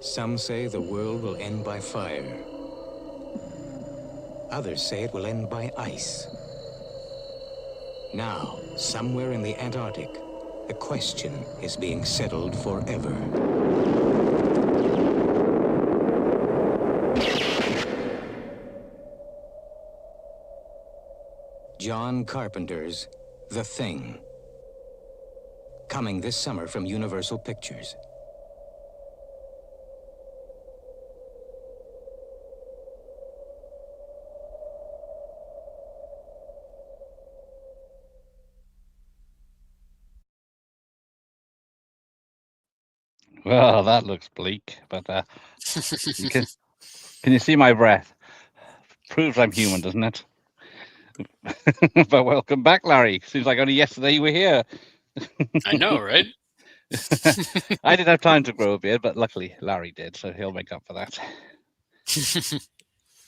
Some say the world will end by fire. Others say it will end by ice. Now, somewhere in the Antarctic, the question is being settled forever. John Carpenter's The Thing. Coming this summer from Universal Pictures. Well, that looks bleak, but you can you see my breath? Proves I'm human, doesn't it? But welcome back, Larry. Seems like only yesterday you were here. I know, right? I didn't have time to grow a beard, but luckily Larry did, so he'll make up for that.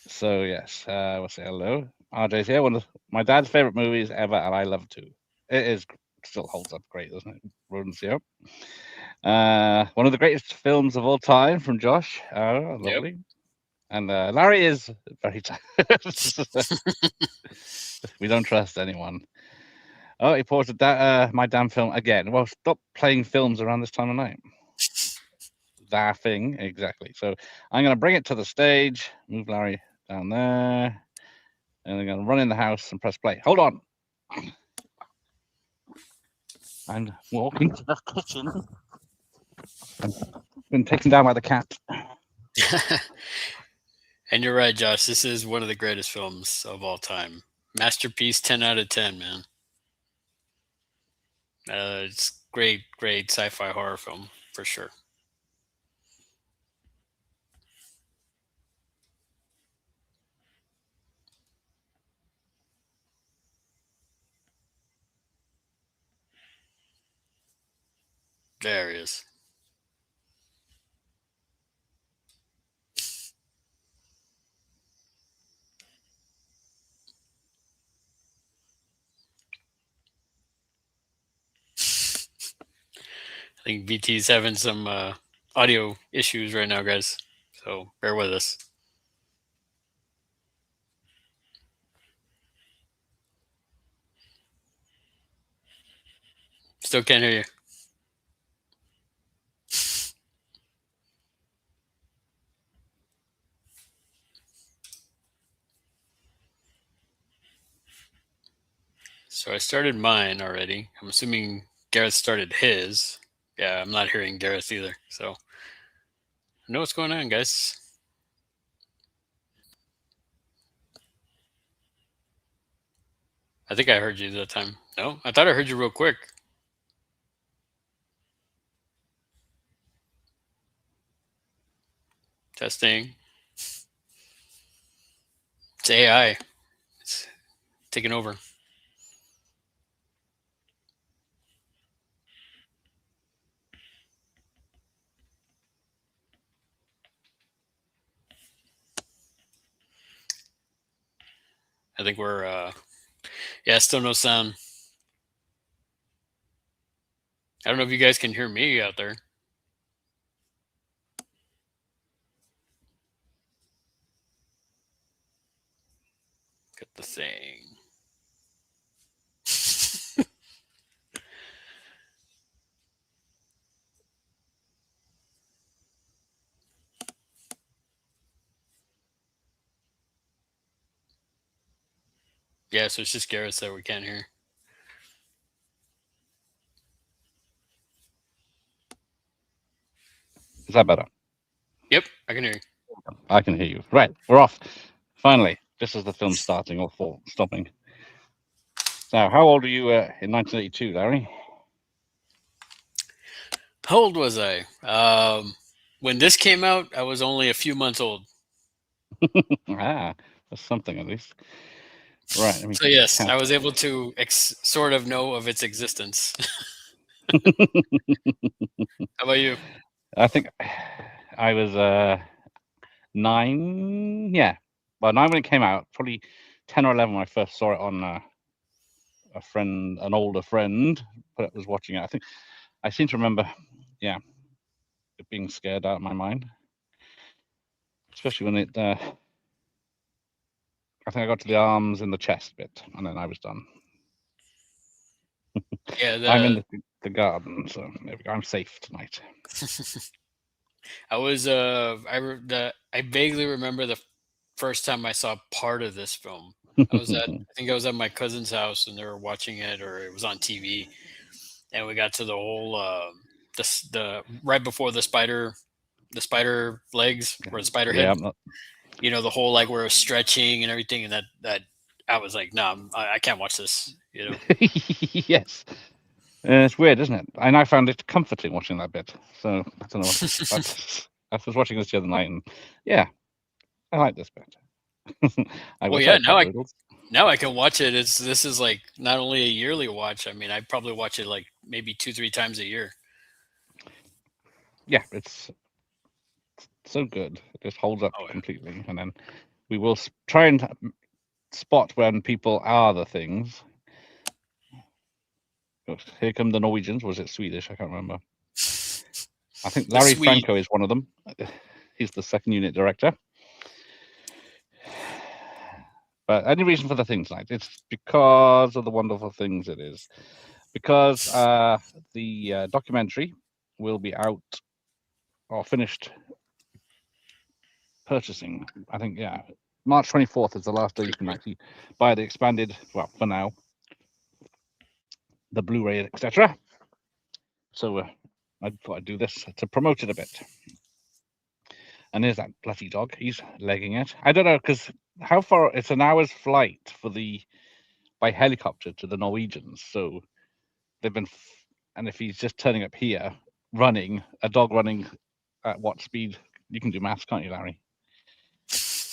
So yes, we'll say hello. RJ's here. One of my dad's favorite movies ever, and I love it too. It is still holds up great, doesn't it? Rodents here. One of the greatest films of all time from Josh. Yep. Lovely. And Larry is very tired. We don't trust anyone. Oh, he ported that my damn film again. Well, stop playing films around this time of night. That thing, exactly. So I'm going to bring it to the stage, move Larry down there, and I'm going to run in the house and press play. Hold on. I'm walking to the kitchen. I've been taken down by the cat. And you're right, Josh. This is one of the greatest films of all time. Masterpiece, 10 out of 10, man. It's great sci-fi horror film for sure. There he is. I think VT's having some audio issues right now, guys. So bear with us. Still can't hear you. So I started mine already. I'm assuming Gareth started his. Yeah, I'm not hearing Gareth either. So I know what's going on, guys. I think I heard you that time. No, I thought I heard you real quick. Testing. It's AI. It's taking over. I think we're yeah, still no sound. I don't know if you guys can hear me out there. Get the thing. Yeah, so it's just Gareth that we can't hear. Is that better? Yep, I can hear you. I can hear you. Right, we're off. Finally, this is the film starting or stopping. Now, how old were you in 1982, Larry? How old was I? When this came out, I was only a few months old. Ah, that's something at least. Right, let me So get the yes, cat. I was able to sort of know of its existence. How about you? I think I was 9. Yeah, well, 9 when it came out. Probably 10 or 11 when I first saw it on an older friend, was watching it. I seem to remember, yeah, it being scared out of my mind. especially when it. I think I got to the arms and the chest bit, and then I was done. Yeah, I'm in the garden, so there we go. I'm safe tonight. I was I vaguely remember the first time I saw part of this film. I think I was at my cousin's house and they were watching it, or it was on TV, and we got to the whole the right before the spider legs or the spider head. Yeah, The whole like where it was stretching and everything, and that I was like, no, I can't watch this. yes. It's weird, isn't it? And I found it comforting watching that bit. So I don't know. I was watching this the other night, and yeah, I like this bit. I Well, wish yeah, I had pot noodles. now I can watch it. This is like not only a yearly watch. I mean, I probably watch it like maybe 2-3 times a year. Yeah, it's so good. It just holds up completely. And then we will try and spot when people are the things. Here come the Norwegians. Was it Swedish? I can't remember. I think Larry Franco is one of them. He's the second unit director. But any reason for the thing tonight? It's because of the wonderful things it is. Because the documentary will be out or finished purchasing. I think, yeah, March 24th is the last day you can actually buy the expanded, well, for now, the Blu-ray, etc. So I thought I'd do this to promote it a bit. And there's that bloody dog. He's legging it. I don't know, because how far? It's an hour's flight by helicopter to the Norwegians. So they've been, and if he's just turning up here, a dog running at what speed? You can do maths, can't you, Larry?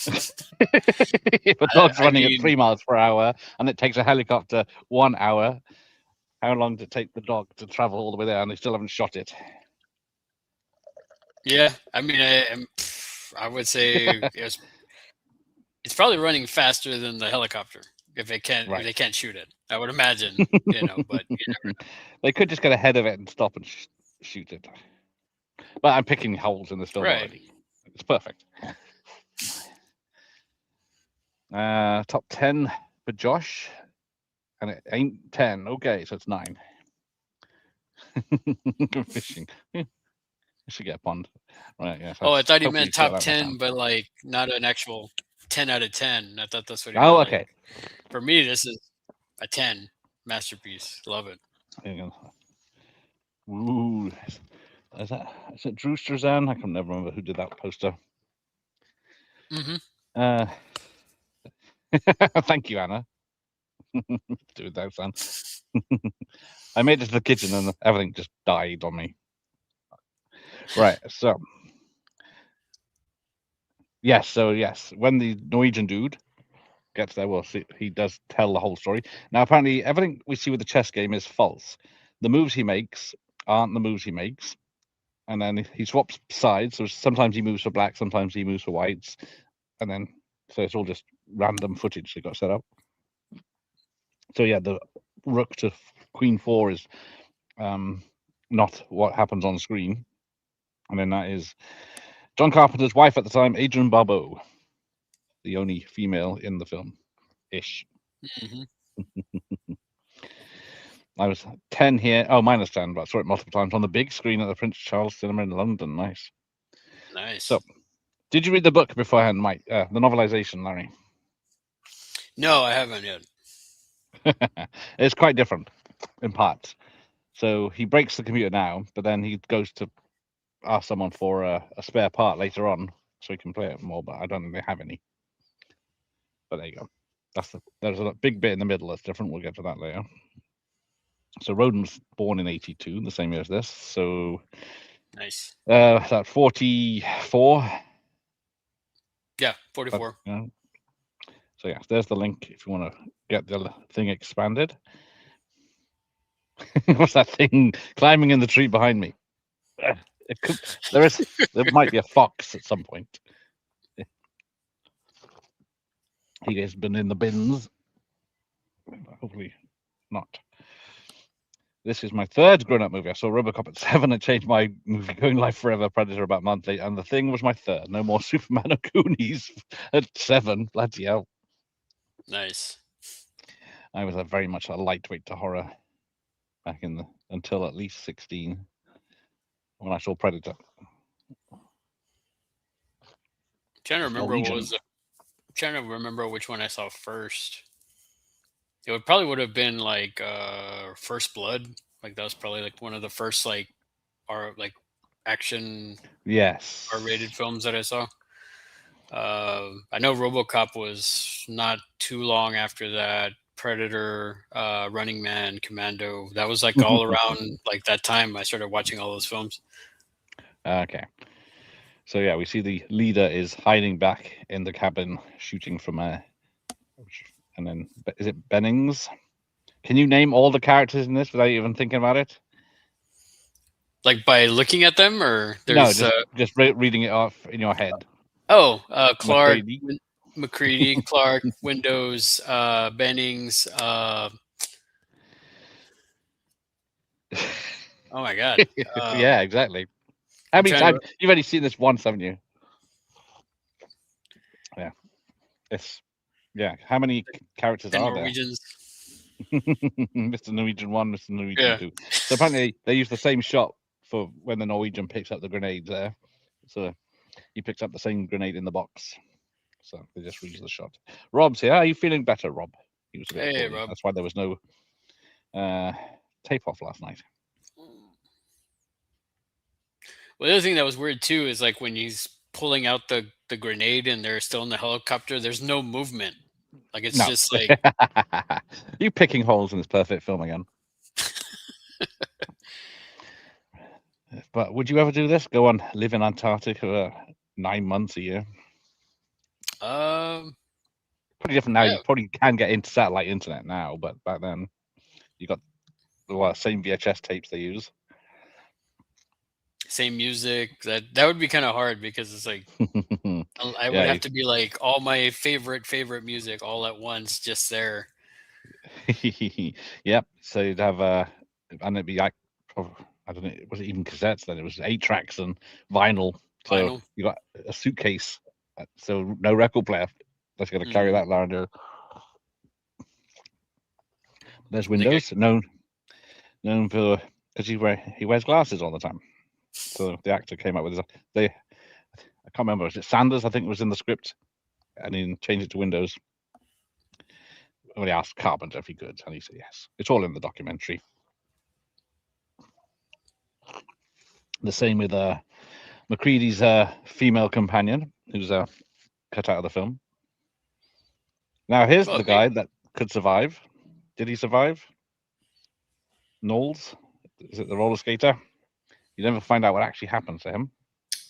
If a dog's running at 3 miles per hour and it takes a helicopter 1 hour, how long did it take the dog to travel all the way there? And they still haven't shot it. Yeah, I mean, I would say it's probably running faster than the helicopter if they can't shoot it. I would imagine, but you never know. They could just get ahead of it and stop and shoot it. But I'm picking holes in this film already. It's perfect. Top 10 for Josh, and it ain't 10. Okay, so it's 9. Fishing. I should get a pond. Right, yeah. I thought you meant top 10, but like not an actual 10 out of 10. I thought that's what he meant. Oh, okay. Like, for me, this is a 10 masterpiece. Love it. There you go. Ooh, is it Drew Struzan? I can never remember who did that poster. Mm-hmm. Thank you, Anna. Do that, son. I made it to the kitchen and everything just died on me. Right, so yes, when the Norwegian dude gets there, we'll see. He does tell the whole story. Now, apparently, everything we see with the chess game is false. The moves he makes aren't the moves he makes, and then he swaps sides. So sometimes he moves for black, sometimes he moves for whites, and then so it's all just random footage they got set up. So yeah, the rook to queen 4 is not what happens on screen, and then that is John Carpenter's wife at the time, Adrienne Barbeau, the only female in the film, ish. Mm-hmm. I was 10 here. Oh, minus 10, but I saw it multiple times on the big screen at the Prince Charles Cinema in London. Nice. So, did you read the book beforehand, Mike? The novelization, Larry? No, I haven't yet. It's quite different in parts. So he breaks the computer now, but then he goes to ask someone for a spare part later on so he can play it more, but I don't think they have any. But there you go. There's a big bit in the middle that's different. We'll get to that later. So Roden's born in 82, the same year as this. So nice. That 44. Yeah, 44. So yeah, there's the link if you want to get the thing expanded. What's that thing climbing in the tree behind me? There might be a fox at some point. He has been in the bins. Hopefully not. This is my third grown-up movie. I saw RoboCop at 7 and changed my movie going live forever. Predator about a month later, and The Thing was my third. No more Superman or Goonies at 7. Bloody hell! Nice. I was very much a lightweight to horror back in until at least 16 when I saw Predator. Trying to remember Norwegian. trying to remember which one I saw first. It probably would have been like First Blood. Like that was probably like one of the first like action Yes. R-rated films that I saw. I know RoboCop was not too long after that. Predator, Running Man, Commando. That was like all around like that time I started watching all those films. Okay. So yeah, we see the leader is hiding back in the cabin, shooting from and then is it Bennings? Can you name all the characters in this without even thinking about it? Like by looking at them, or No, there's just reading it off in your head. Clark, McCready. McCready, Clark, Windows, Bennings. Oh my God. Yeah, exactly. How many times you've only seen this once, haven't you? Yeah. How many characters are Norwegians. there? Mr. Norwegian 1, Mr. Norwegian 2. So apparently they use the same shot for when the Norwegian picks up the grenades there. So he picks up the same grenade in the box. So they just reuse the shot. Rob's here. Are you feeling better, Rob? He was a bit poorly. Rob. That's why there was no tape off last night. Well, the other thing that was weird too is like when he's pulling out the grenade and they're still in the helicopter, there's no movement. Like it's just like you picking holes in this perfect film again. But would you ever do this? Go on, live in Antarctica for 9 months a year? Pretty different now. You probably can get into satellite internet now, but back then you got the same VHS tapes they use. Same music. That would be kind of hard because it's like I would have to be like all my favorite music all at once, just there. Yep. So you'd have and it'd be like I don't know, was it even cassettes then? It was 8 tracks and vinyl. So you got a suitcase, so no record player. That's going to carry that around here. There's Windows, known for because he wears glasses all the time. So the actor came up with I can't remember. Was it Sanders? I think it was in the script, and he changed it to Windows. When he asked Carpenter if he could, and he said yes. It's all in the documentary. The same with McCready's female companion, who's cut out of the film. Now here's the guy that could survive. Did he survive? Knowles? Is it the roller skater? You never find out what actually happens to him.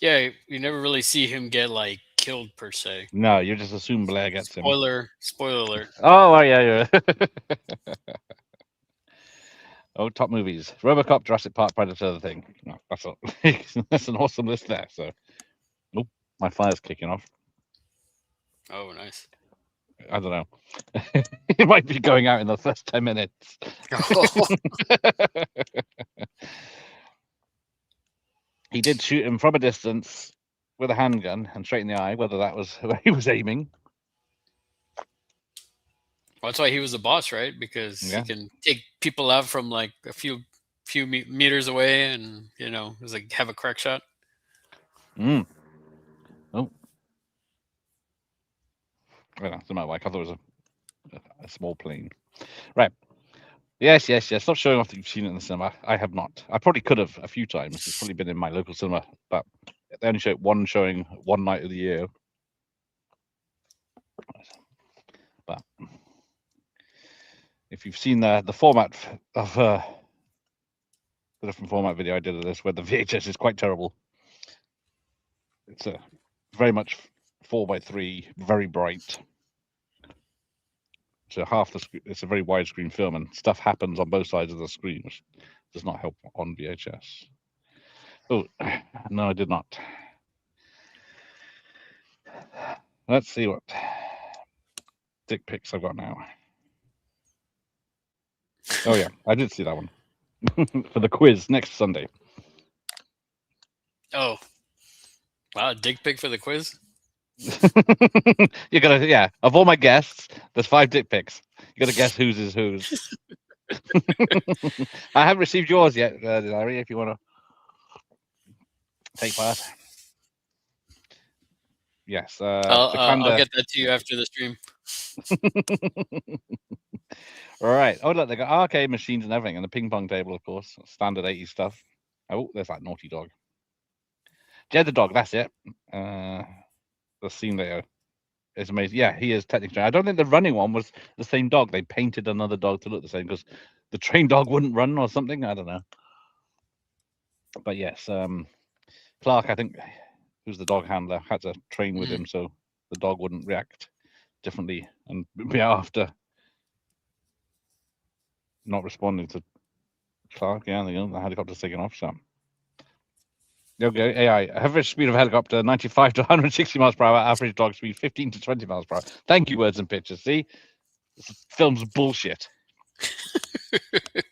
Yeah, you never really see him get like killed per se. No, you just assume Blair gets him. Spoiler alert. Oh, yeah. Oh, top movies: RoboCop, Jurassic Park, Predator, The Thing. No, that's an awesome list there. So, oh, my fire's kicking off. Oh, nice. I don't know. It might be going out in the first 10 minutes. He did shoot him from a distance with a handgun and straight in the eye, whether that was where he was aiming. Well, that's why he was the boss, right? Because he can take people out from like a few meters away and, it was like have a crack shot. Oh. Well, that's my bike. I thought it was a small plane. Right. Yes. Stop showing off that you've seen it in the cinema. I have not. I probably could have a few times. It's probably been in my local cinema, but they only show one showing one night of the year. But if you've seen the format of the different format video I did of this, where the VHS is quite terrible. It's a very much 4:3, very bright. So half the screen, it's a very widescreen film, and stuff happens on both sides of the screen, which does not help on VHS. Oh, no, I did not. Let's see what dick pics I've got now. Oh yeah, I did see that one. for the quiz next Sunday. Oh, wow, dick pic for the quiz. You're gonna, yeah. Of all my guests, there's 5 dick pics. You gotta guess whose is whose. I haven't received yours yet, Larry. If you want to take part, yes. I'll get that to you after the stream. All right. Oh, look, they got arcade machines and everything, and the ping pong table, of course, standard 80s stuff. Oh, there's that naughty dog. Jed the dog. That's it. The scene there is amazing. Yeah, he is technically. I don't think the running one was the same dog. They painted another dog to look the same because the trained dog wouldn't run or something. I don't know. But yes, Clark, I think, who's the dog handler, had to train with him so the dog wouldn't react differently and be after not responding to Clark. Yeah, the helicopter's taken off. So, okay, AI, average speed of helicopter 95 to 160 miles per hour, average dog speed 15 to 20 miles per hour. Thank you, words and pictures. See, this film's bullshit. It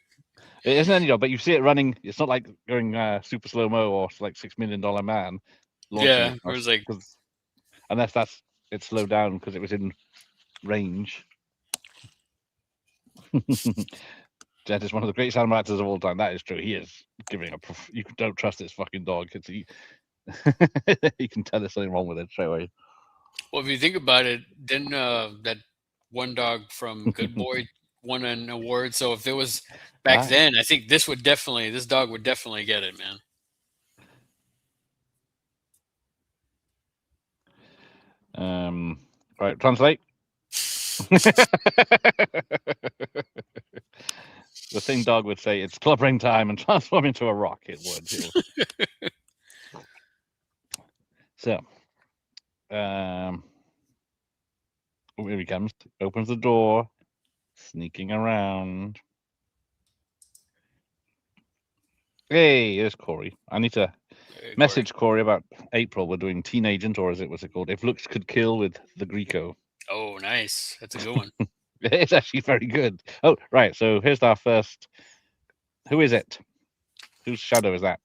isn't any dog, but you see it running. It's not like going super slow mo or like $6 Million Man. Yeah, it was like, unless it slowed down because it was in range. Jet is one of the greatest animal actors of all time. That is true. He is giving a. You don't trust this fucking dog. You can tell there's something wrong with it straight away. well, if you think about it, didn't that one dog from Good Boy won an award? So if it was back then, I think this dog would definitely get it, man. Right, translate. The thing dog would say, it's clubbering time, and transform into a rock. It would. So, here he comes. Opens the door, sneaking around. Hey, there's Corey. I need to message Corey about April. We're doing Teen Agent, or what's it called? If Looks Could Kill with the Greco. Oh, nice. That's a good one. It's actually very good. Oh, right. So here's our first. Who is it? Whose shadow is that?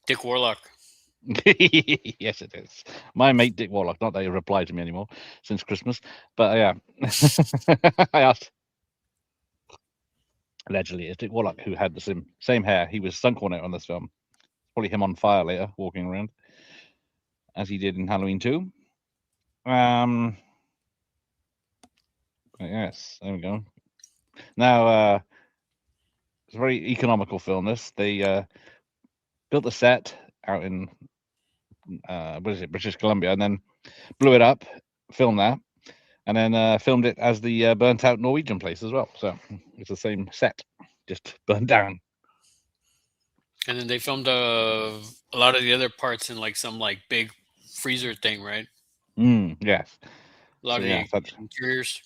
Dick Warlock. Yes, it is. My mate Dick Warlock. Not that he replied to me anymore since Christmas, but yeah. I asked. Allegedly, it's Dick Warlock who had the same hair. He was sunk on it on this film. Probably him on fire later, walking around, as he did in Halloween 2. Yes, there we go. Now, it's a very economical film. They built the set out in British Columbia, and then blew it up, filmed that, and then filmed it as the burnt out Norwegian place as well. So it's the same set, just burned down. And then they filmed a lot of the other parts in like some like big freezer thing, right? Yes. A lot of the interiors.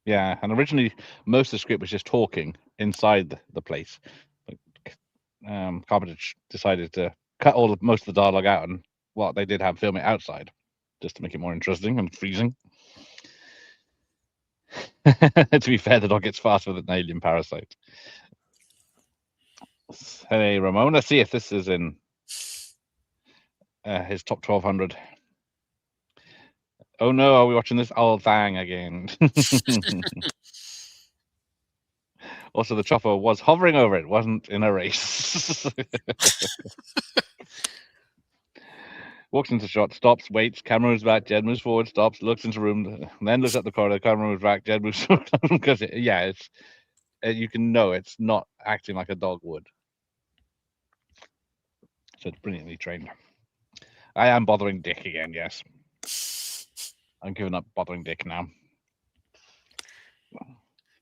Yeah, and originally most of the script was just talking inside the place. But Carpenter decided to cut most of the dialogue out, and they did have film it outside, just to make it more interesting and freezing. To be fair, the dog gets faster than an alien parasite. Hey, Ramon, let's see if this is in his top 1200. Oh no, are we watching this old thing again? Also, the chopper was hovering over it, wasn't in a race. Walks into shot, stops, waits, camera moves back, Jed moves forward, stops, looks into room, then looks at the corridor, camera moves back, Jed moves forward. Because it's you can know it's not acting like a dog would. So it's brilliantly trained. I am bothering Dick again, yes. I'm giving up bothering Dick now.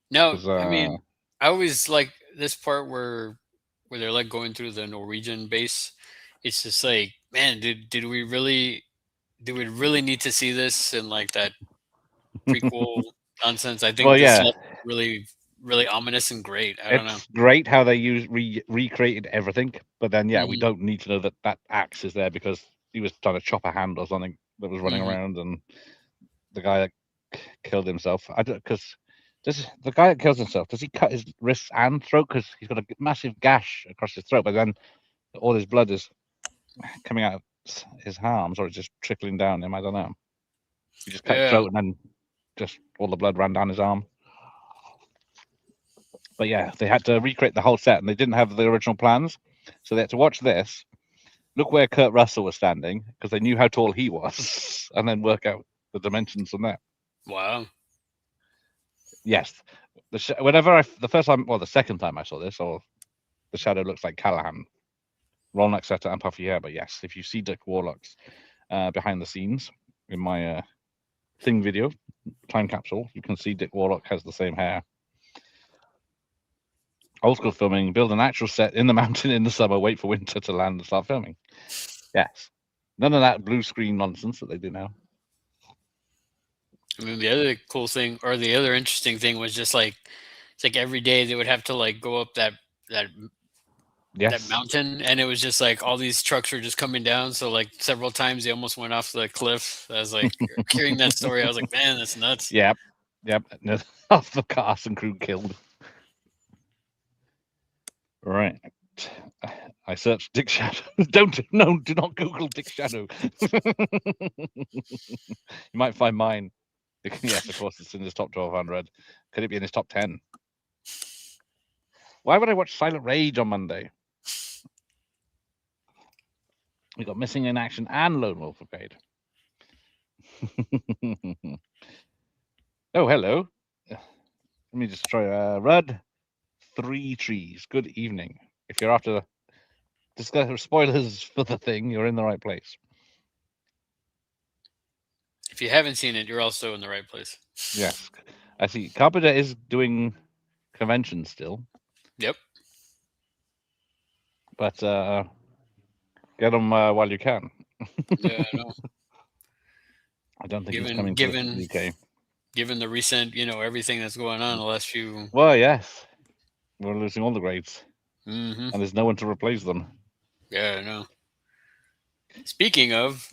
No, I mean, I always like this part where they're like going through the Norwegian base. It's just like, man, did we really need to see this in like that prequel nonsense? I think this is really, really ominous and great. I don't know. It's great how they recreated everything, but then we don't need to know that axe is there because he was trying to chop a hand or something that was running around, and the guy that killed himself. Because Does the guy that kills himself, does he cut his wrists and throat? Because he's got a massive gash across his throat, but then all his blood is coming out of his arms, or it's just trickling down him. I don't know. He just cut his Yeah. throat and then just all the blood ran down his arm. But yeah, they had to recreate the whole set, and they didn't have the original plans, so they had to watch this, look where Kurt Russell was standing, because they knew how tall he was, and then work out the dimensions from that. Wow. Yes, the second time I saw this, or the shadow looks like Callahan, Ron Exeter and Puffy hair. But yes, if you see Dick Warlock's behind the scenes in my thing video, time capsule, you can see Dick Warlock has the same hair. Old school filming, build an actual set in the mountain in the summer, wait for winter to land and start filming. Yes. None of that blue screen nonsense that they do now. I mean, the other cool thing, or the other interesting thing, was just like it's like every day they would have to like go up that Yes. mountain, and it was just like all these trucks were just coming down. So like several times they almost went off the cliff. I was like hearing that story, I was like, man, that's nuts. Yep. No, half the cast and crew killed. Right. I searched Dick Shadow. Do not Google Dick Shadow. You might find mine. Yes, of course, it's in his top 1200. Could it be in his top 10? Why would I watch Silent Rage on Monday? We got Missing in Action and Lone Wolf Brigade. Oh, hello. Let me just try Rudd. 3 trees. Good evening. If you're after discuss spoilers for the thing, you're in the right place. If you haven't seen it, you're also in the right place. Yes, I see. Carpenter is doing conventions still. Yep. But get them while you can. Yeah, I know. I don't think he's coming to the UK. Given the recent, everything that's going on the last few. Well, yes, we're losing all the greats, Mm-hmm. and there's no one to replace them. Yeah, I know. Speaking of,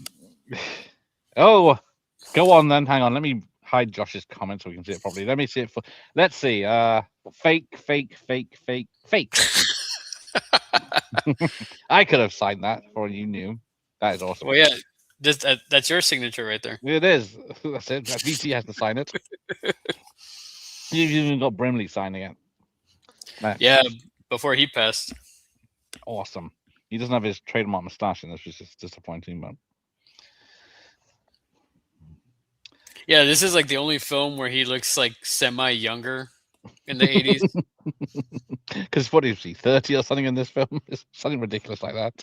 oh, go on then. Hang on, let me hide Josh's comment so we can see it properly. Let me see it. Let's see. Fake. I could have signed that for you knew. That is awesome. Well, yeah, that's your signature right there. It is. That's it. VT has to sign it. You've even got Brimley signing it. Nice. Yeah, before he passed. Awesome. He doesn't have his trademark mustache in this, which is disappointing, but yeah, this is like the only film where he looks like semi-younger in the 80s. Because what is he, 30 or something in this film? It's something ridiculous like that.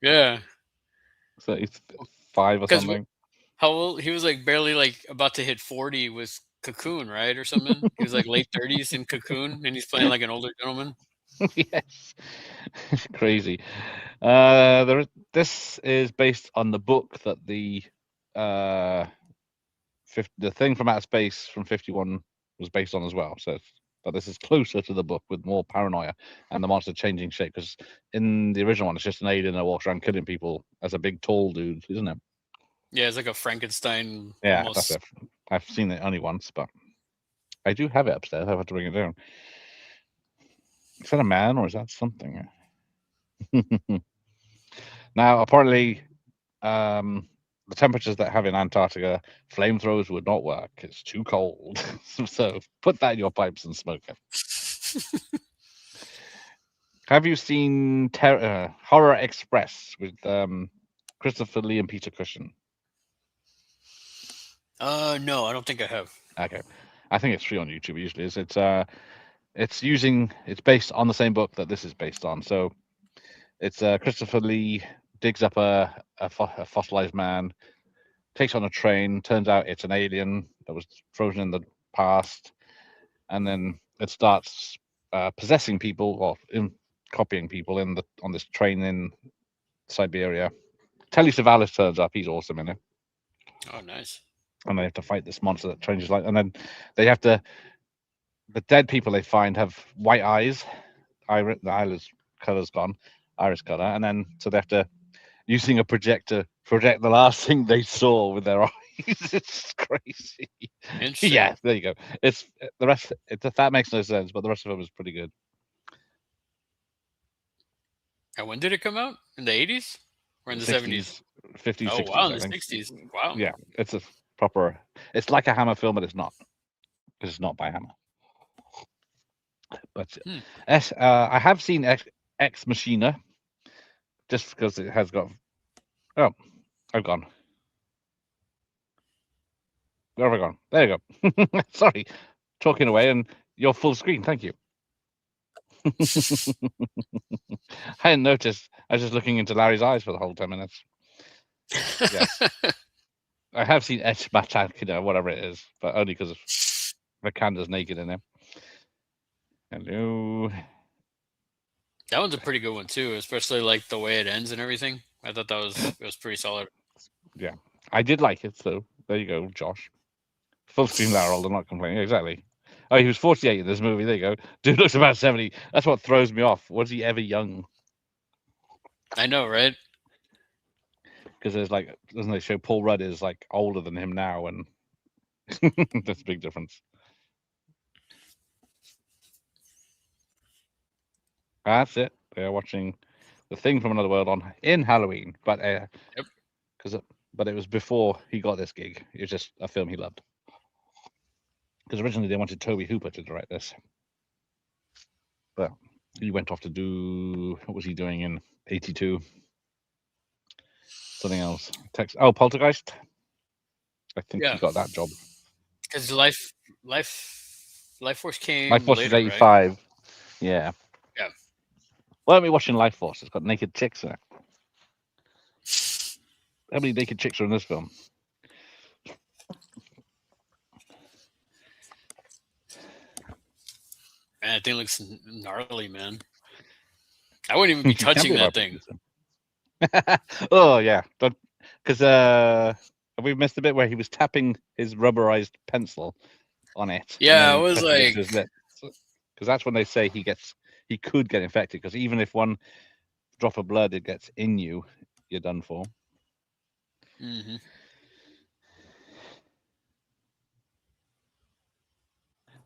Yeah. So he's 5 or something. How old? He was like barely like about to hit 40 with Cocoon, right? Or something. He was like late 30s in Cocoon, and he's playing like an older gentleman. Yes. Crazy. This is based on the book that the thing from outer space from 51 was based on as well. So, but this is closer to the book with more paranoia and the monster changing shape. Because in the original one, it's just an alien that walks around killing people as a big tall dude, isn't it? Yeah, it's like a Frankenstein. Yeah, almost. that's it. I've seen it only once, but I do have it upstairs. I have to bring it down. Is that a man or is that something? Now, apparently, the temperatures that have in Antarctica, flamethrowers would not work. It's too cold. So put that in your pipes and smoke it. Have you seen Horror Express with Christopher Lee and Peter Cushing? No, I don't think I have. Okay, I think it's free on YouTube. It usually is. It's based on the same book that this is based on. So it's Christopher Lee digs up a fossilized man, takes on a train. Turns out it's an alien that was frozen in the past, and then it starts possessing people or copying people on this train in Siberia. Telly Savalas turns up. He's awesome in it. Oh, nice. And they have to fight this monster that changes light. And then they have to. The dead people they find have white eyes. The iris color's gone, iris color, and then so they have to using a projector project the last thing they saw with their eyes. It's crazy. Interesting. Yeah, there you go. It's the rest. That makes no sense, but the rest of it was pretty good. And when did it come out? In the 80s or in the 70s? 50s, Oh 60s, wow, in I the think. 60s. Wow. Yeah, it's a proper. It's like a Hammer film, but it's not. Because it's not by Hammer. But Hmm. I have seen Ex Machina, just because it has got. Oh, I've gone. Where have I gone? There you go. Sorry, talking away, and you're full screen. Thank you. I hadn't noticed. I was just looking into Larry's eyes for the whole 10 minutes. Yes, I have seen Ex Machina, whatever it is, but only because of Vikanda's naked in there. Hello. That one's a pretty good one too, especially like the way it ends and everything. I thought it was pretty solid. Yeah, I did like it. So there you go, Josh. Full screen Larry, I'm not complaining. Exactly. Oh, he was 48 in this movie. There you go. Dude looks about 70. That's what throws me off. Was he ever young? I know, right? Because there's like, doesn't they show Paul Rudd is like older than him now, and that's a big difference. That's it. They're watching The Thing from Another World in Halloween, but but it was before he got this gig. It was just a film he loved. Because originally they wanted Toby Hooper to direct this, but he went off to do, what was he doing in '82? Something else. Poltergeist. I think Yeah. he got that job. Because Life Force Life came Force was later, right? '85. Yeah. Yeah. Why aren't we watching Life Force? It's got naked chicks in it. How many naked chicks are in this film? Man, that thing looks gnarly, man. I wouldn't even be You can touching be that about thing. Oh yeah, because we missed the bit where he was tapping his rubberized pencil on it. And Yeah, I then was pressing it like, to his lips. Because that's when they say he could get infected. Because even if one drop of blood it gets in you, you're done for. mhm.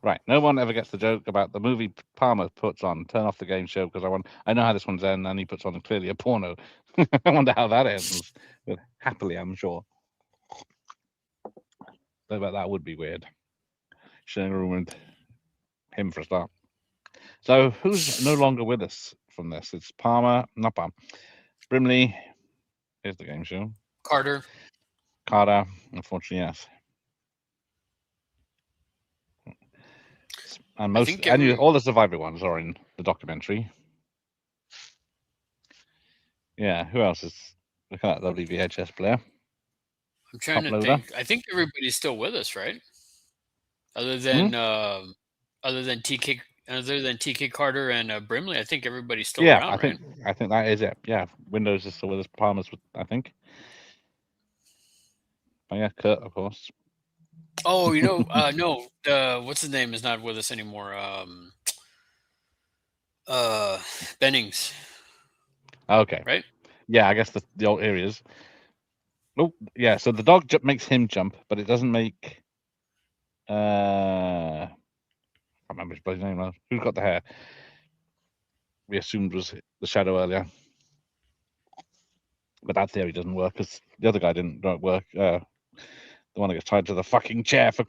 Right. No one ever gets the joke about the movie Palmer puts on. Turn off the game show because I know how this one's end, and he puts on clearly a porno. I wonder how that ends. But happily, I'm sure. But that would be weird. Shouldn't have ruined him for a start. So who's no longer with us from this? It's Palmer, not Palmer. Brimley. Here's the game show. Carter. Carter, unfortunately, yes. And all the survivor ones are in the documentary. Yeah, who else is? Look at that lovely VHS player. I'm trying to Uploader. think. I think everybody's still with us, right? Other than TK Carter and Brimley, I think everybody's still around, right? I think that is it. Yeah, Windows is still with us. Palmer's, I think. Oh yeah, Kurt, of course. Oh, no. What's his name is not with us anymore. Bennings. Okay. Right? Yeah, I guess the old areas. Oh, yeah. So the dog makes him jump, but it doesn't make. I can't remember his bloody name now. Who's got the hair? We assumed was the shadow earlier, but that theory doesn't work because the other guy don't work. The one that gets tied to the fucking chair for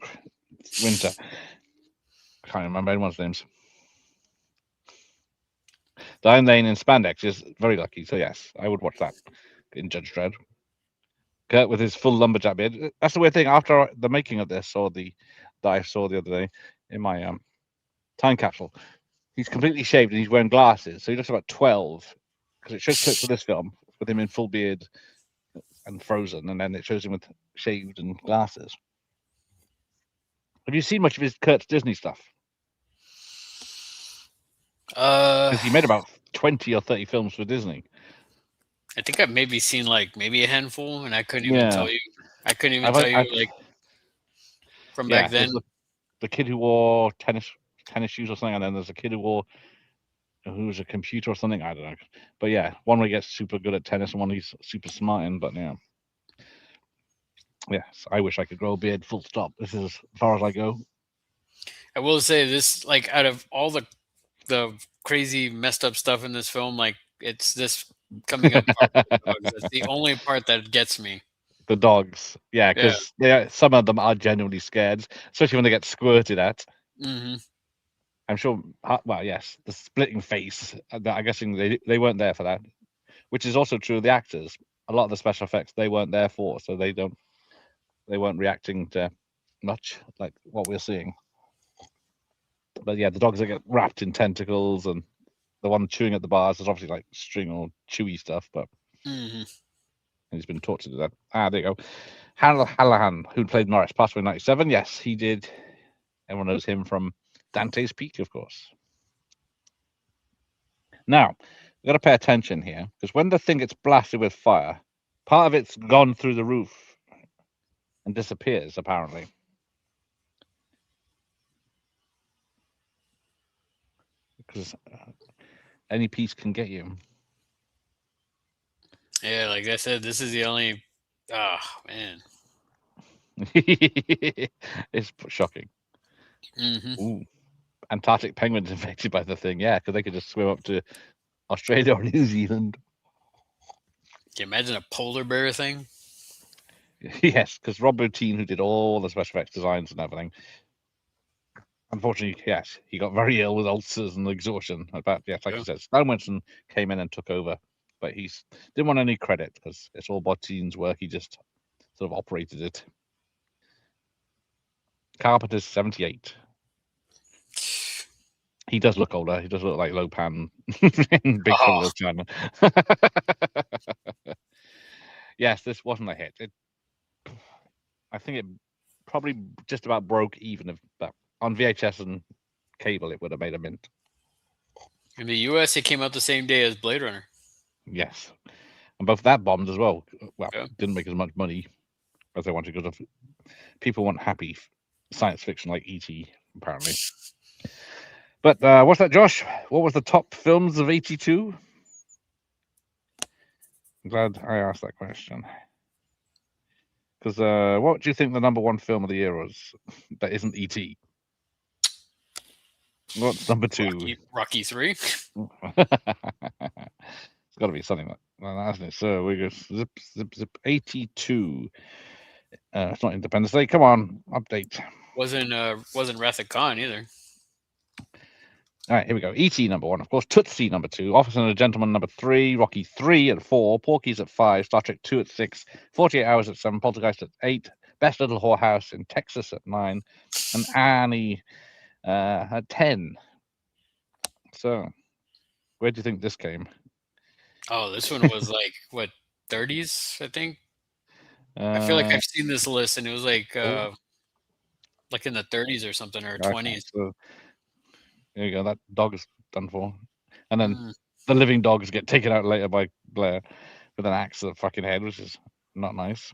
winter. I can't remember anyone's names. Diane Lane in spandex is very lucky, so yes, I would watch that in Judge Dredd. Kurt with his full lumberjack beard. That's the weird thing. After the making of this, that I saw the other day in my time capsule, he's completely shaved and he's wearing glasses, so he looks about 12. Because it shows clips for this film with him in full beard and frozen, and then it shows him with shaved and glasses. Have you seen much of his Kurt's Disney stuff? Because he made about 20 or 30 films for Disney. I think I've maybe seen maybe a handful, and I couldn't even tell you. I couldn't even tell you from back then. The kid who wore tennis shoes or something, and then there's a kid who was a computer or something. I don't know. But yeah, one where he gets super good at tennis and one he's super smart in. But yeah. Yes, I wish I could grow a beard. Full stop. This is as far as I go. I will say this, like out of all the crazy messed up stuff in this film, like it's this coming up part with the dogs. That's the only part that gets me. The dogs, yeah, Yeah. because some of them are genuinely scared, especially when they get squirted at. Hmm. I'm sure. Well, yes, the splitting face. I'm guessing they weren't there for that, which is also true of the actors. A lot of the special effects they weren't there for, so they weren't reacting to much like what we're seeing. But yeah, the dogs that get wrapped in tentacles and the one chewing at the bars is obviously like string or chewy stuff, but Hmm. he's been taught to do that. There you go. Hal Hallahan, who played Norris, passed away in '97. Yes, he did. Everyone knows him from Dante's Peak, of course. Now, we've got to pay attention here because when the thing gets blasted with fire, part of it's gone through the roof and disappears, apparently. Because any piece can get you. Yeah, like I said, this is the only. Oh man. It's shocking. Hmm. Ooh, Antarctic penguins infected by the thing. Yeah, because they could just swim up to Australia or New Zealand. Can you imagine a polar bear thing? Yes, because Rob Bottin, who did all the special effects designs and everything, unfortunately, yes, he got very ill with ulcers and exhaustion. But yes, like Yeah. you said, Stan Winston came in and took over, but he didn't want any credit because it's all Bottin's work. He just sort of operated it. Carpenter's 78. He does look older. He does look like Lopan in Big Trouble in Oh, Little China. Yes, this wasn't a hit. I think it probably just about broke even if but on VHS and cable it would have made a mint. in the U.S., it came out the same day as Blade Runner. Yes. And both that bombed as well. Well, Yeah. didn't make as much money as they wanted because of people want happy science fiction like E.T. apparently. But what's that, Josh? What was the top films of '82? I'm glad I asked that question. Because what do you think the number one film of the year was that isn't E.T.? What's number two? Rocky 3. It's got to be something like that, hasn't it? So we go zip, zip, zip. 82. It's not Independence Day. Come on, update. Wasn't Wrath of Khan either. All right, here we go. E.T. number one, of course. Tootsie number two. Officer and a Gentleman number three. Rocky 3 at 4. Porky's at 5. Star Trek 2 at 6. 48 Hours at 7. Poltergeist at 8. Best Little Whorehouse in Texas at 9. And Annie at 10. So, where do you think this came? Oh, this one was like what 30s, I think. I feel like I've seen this list, and it was like in the 30s or something, or Okay, 20s. so there you go. That dog is done for. And then Mm. the living dogs get taken out later by Blair with an axe to the fucking head, which is not nice.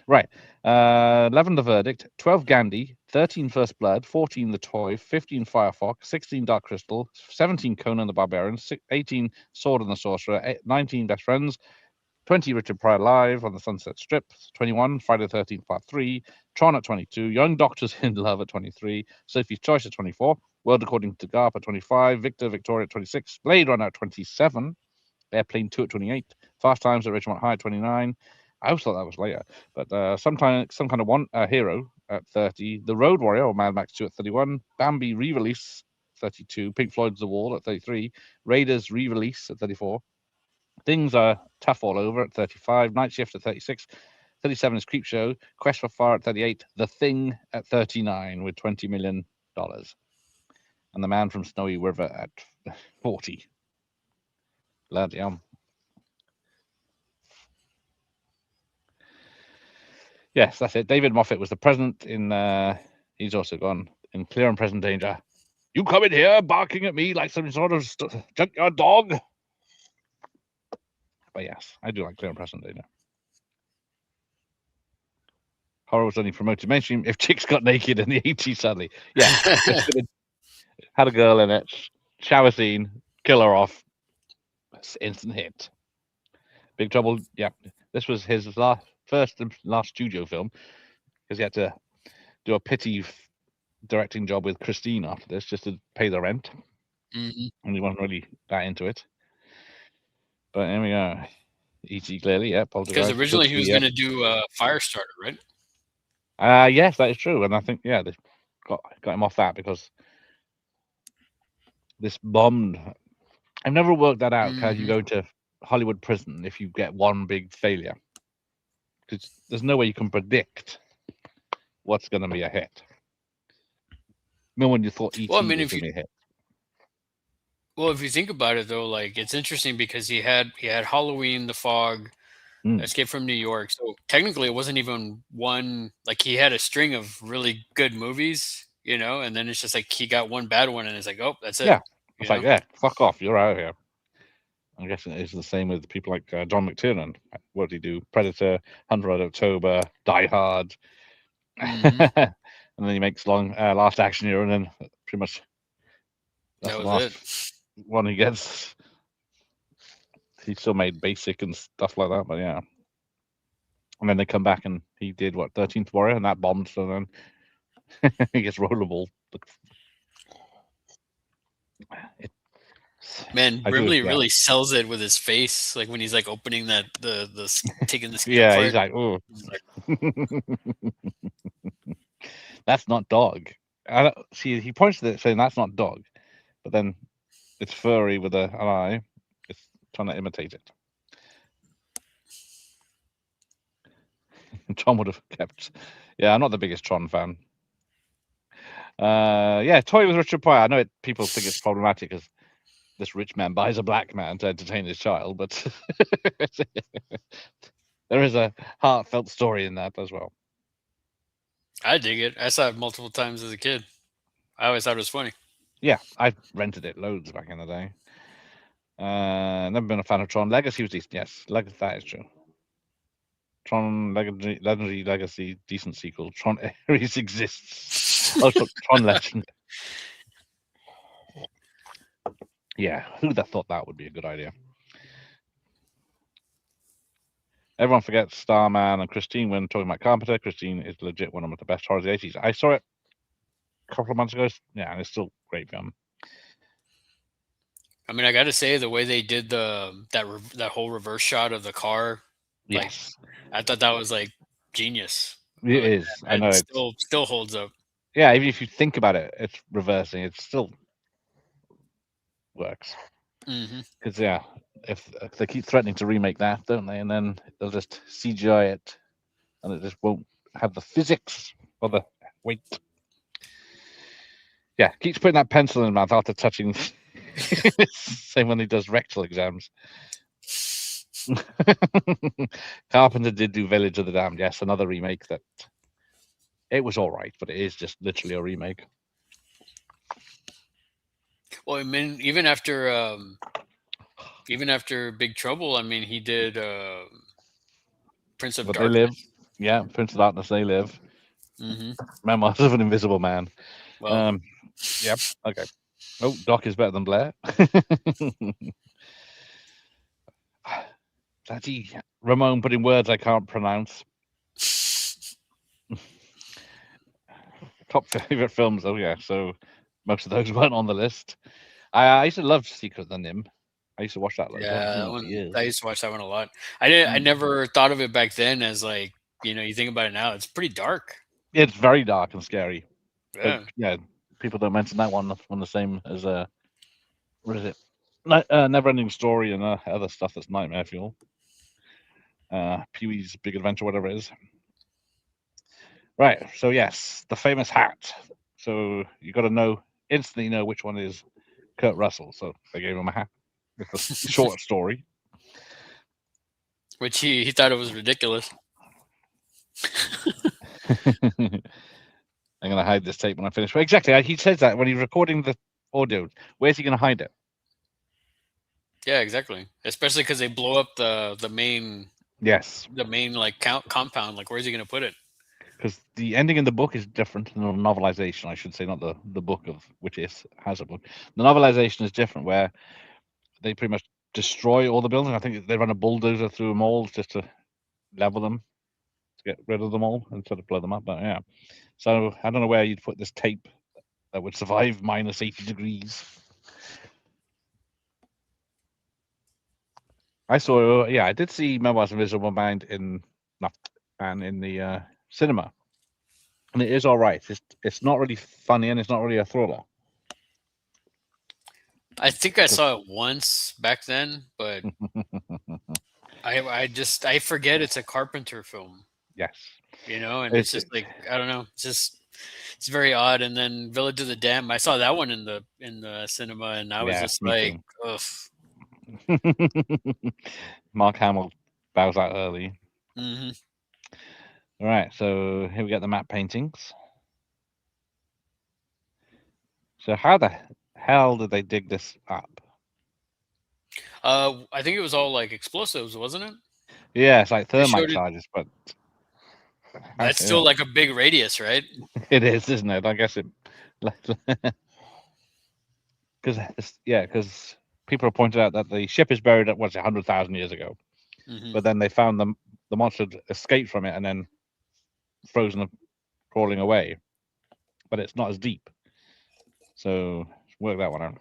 Right. 11 The Verdict, 12 Gandhi, 13 First Blood, 14 The Toy, 15 Firefox, 16 Dark Crystal, 17 Conan the Barbarian, 18 Sword and the Sorcerer, 19 Best Friends, 20 Richard Pryor Live on the Sunset Strip, 21 Friday the 13th Part 3, Tron at 22, Young Doctors in Love at 23, Sophie's Choice at 24, World According to Garp at 25, Victoria at 26, Blade Runner at 27, Airplane 2 at 28, Fast Times at Ridgemont High at 29. I always thought that was later, but some kind of one hero at 30, The Road Warrior or Mad Max 2 at 31, Bambi re-release 32, Pink Floyd's The Wall at 33, Raiders re-release at 34. Things Are Tough All Over at 35, Night Shift at 36, 37 is Creepshow, Quest for Fire at 38, The Thing at 39 with $20 million, and The Man from Snowy River at 40. Bloody hell. Yes, that's it. David Moffat was the president in. He's also gone in Clear and Present Danger. You come in here barking at me like some sort of junkyard dog. But yes, I do like Clear and Present Danger. Horror was only promoted mainstream if chicks got naked in the 80s, sadly. Yeah, had a girl in it, shower scene, kill her off. Instant hit. Big Trouble, yeah. This was his last. first and last studio film because he had to do a pity directing job with Christine after this just to pay the rent, Mhm. and he wasn't really that into it. But here we go. E.T. clearly, yeah. Because Poltergeist. originally he was Tootsie, going to do Firestarter, right? Yes, that is true, and I think they got him off that because this bombed. I've never worked that out. How you Mhm. go to Hollywood prison if you get one big failure? Because there's no way you can predict what's going to be a hit. No one you thought Well, I E.T. mean, was going to be a hit. if you think about it though, like it's interesting because he had Halloween, The Fog, Mm. Escape from New York. So technically, it wasn't even one. Like he had a string of really good movies, and then it's just like he got one bad one, and it's like, oh, that's it. Yeah, You it's like, know? yeah, fuck off, you're out of here. I'm guessing it's the same with people like John McTiernan. What did he do? Predator, Hunter Red October, Die Hard, Mhm. and then he makes Last Action Hero, and then pretty much that's That the was last it. one he gets. He still made Basic and stuff like that, but yeah. And then they come back and he did what 13th Warrior, and that bombed. So then he gets Rollerball. Man, I do, Brimley yeah, really sells it with his face, like when he's like opening that taking the skin yeah. He's apart. like, oh, He's like, that's not dog. I don't, see, he points to it saying that's not dog, but then it's furry with an eye. It's trying to imitate it. Tron would have kept. Yeah, I'm not the biggest Tron fan. Yeah, Toy with Richard Pryor. I know people think it's problematic because this rich man buys a black man to entertain his child, but there is a heartfelt story in that as well. I dig it. I saw it multiple times as a kid. I always thought it was funny. Yeah, I rented it loads back in the day. Never been a fan of Tron. Legacy was decent. Yes, that is true. Tron Legendary Legacy, decent sequel. Tron Ares exists. Oh, Tron Legend. Yeah, who'd have thought that would be a good idea? Everyone forgets Starman and Christine when talking about Carpenter. Christine is legit one of the best horrors of the 80s. I saw it a couple of months ago. Yeah, and it's still a great film. I mean, I got to say the way they did that whole reverse shot of the car, like Yes, I thought that was like genius. it Like is. I know it it's. still holds up. Yeah, even if you think about it, it's reversing. It still works. Hmm. Because yeah, if they keep threatening to remake that, don't they? And then they'll just CGI it, and it just won't have the physics or the weight. Yeah, keeps putting that pencil in his mouth after touching. Same when he does rectal exams. Carpenter did do Village of the Damned. Yes, another remake that it was all right, but it is just literally a remake. Well, I mean, even after Big Trouble, I mean, he did Prince of But they live. Darkness. Yeah, Prince of Darkness, they live. Hmm. Memoirs of an Invisible Man. Well, Yep. Okay. Oh, Doc is better than Blair. Daddy Ramon put in words I can't pronounce. Top favorite films. Oh yeah, so most of those weren't on the list. I used to love Secret of the Nim. I used to watch that loads. I haven't yeah, seen that that for one. years. I used to watch that one a lot. I Mm. never thought of it back then as like you think about it now. It's pretty dark. It's very dark and scary. But Yeah. yeah, people don't mention that one. That's one the same as what is it? Never Ending Story and other stuff that's nightmare fuel. Pee Wee's Big Adventure, whatever it is. Right. So yes, the famous hat. So you got to instantly know which one is Kurt Russell. So they gave him a hat. It's a short story. Which he thought it was ridiculous. I'm going to hide this tape when I finish. Well, exactly. He says that when he's recording the audio. Where's he going to hide it? Yeah, exactly. Especially because they blow up the main Yes. like compound. Like, where's he gonna put it? Because the ending in the book is different than the novelization, I should say, not the book of which has a book. The novelization is different, where they pretty much destroy all the buildings. I think they run a bulldozer through them all just to level them. get rid of them all instead of blow them up. But yeah, so I don't know where you'd put this tape that would survive minus 80 degrees. I saw, yeah, I did see Memoirs of Invisible Mind in the cinema, and it is all right. It's not really funny, and it's not really a thriller. I think I saw it once back then, but I forget it's a Carpenter film, Yes, and it's just like I don't know, it's very odd. And then Village of the Dam, I saw that one in the cinema, and I was just like, ugh. Mark Hamill bows out early. Mm-hmm. All right, so here we get the matte paintings. So how the hell did they dig this up? I think it was all like explosives, wasn't it? Yeah, it's like thermite it- charges, but That's still like a big radius, right? it is, isn't it? I guess it, because people have pointed out that the ship is buried at 100,000 years ago, but then they found the monster had escaped from it and then frozen, crawling away, but it's not as deep. So work that one out.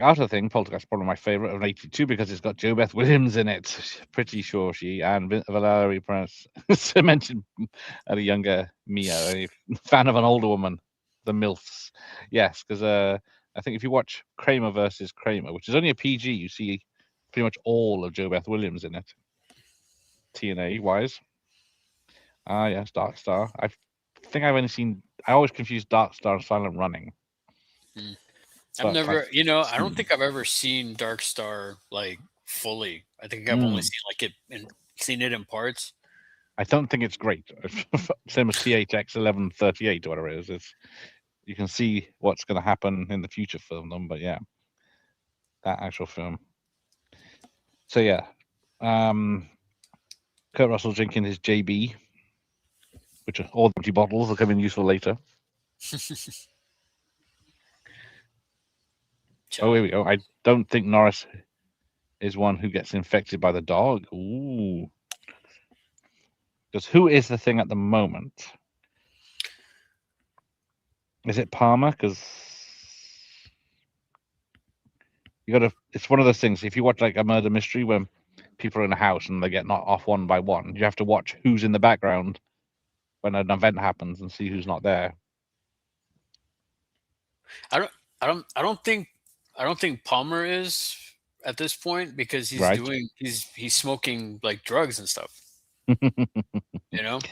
Outer Thing, Poltergeist, probably my favorite of '82 because it's got Jo Beth Williams in it. Pretty sure and Valerie Prince mentioned at a younger Mia, a fan of an older woman, the MILFs. Yes, because I think if you watch Kramer versus Kramer, which is only a PG, you see pretty much all of Jo Beth Williams in it. TNA wise. Yes, Dark Star. I think I've only seen. I always confuse Dark Star and Silent Running. I've never, I don't think I've ever seen Dark Star like fully. I think I've only seen it in parts. I don't think it's great. Same as THX 1138 or whatever it is. You can see what's going to happen in the future for them, but yeah, that actual film. So yeah, Kurt Russell drinking his JB, which are all empty bottles will come in useful later. Oh, here we go. I don't think Norris is one who gets infected by the dog. Ooh. Because who is the thing at the moment? Is it Palmer? Because it's one of those things. If you watch like a murder mystery when people are in a house and they get knocked off one by one, you have to watch who's in the background when an event happens and see who's not there. I don't think Palmer is at this point because he's he's smoking like drugs and stuff.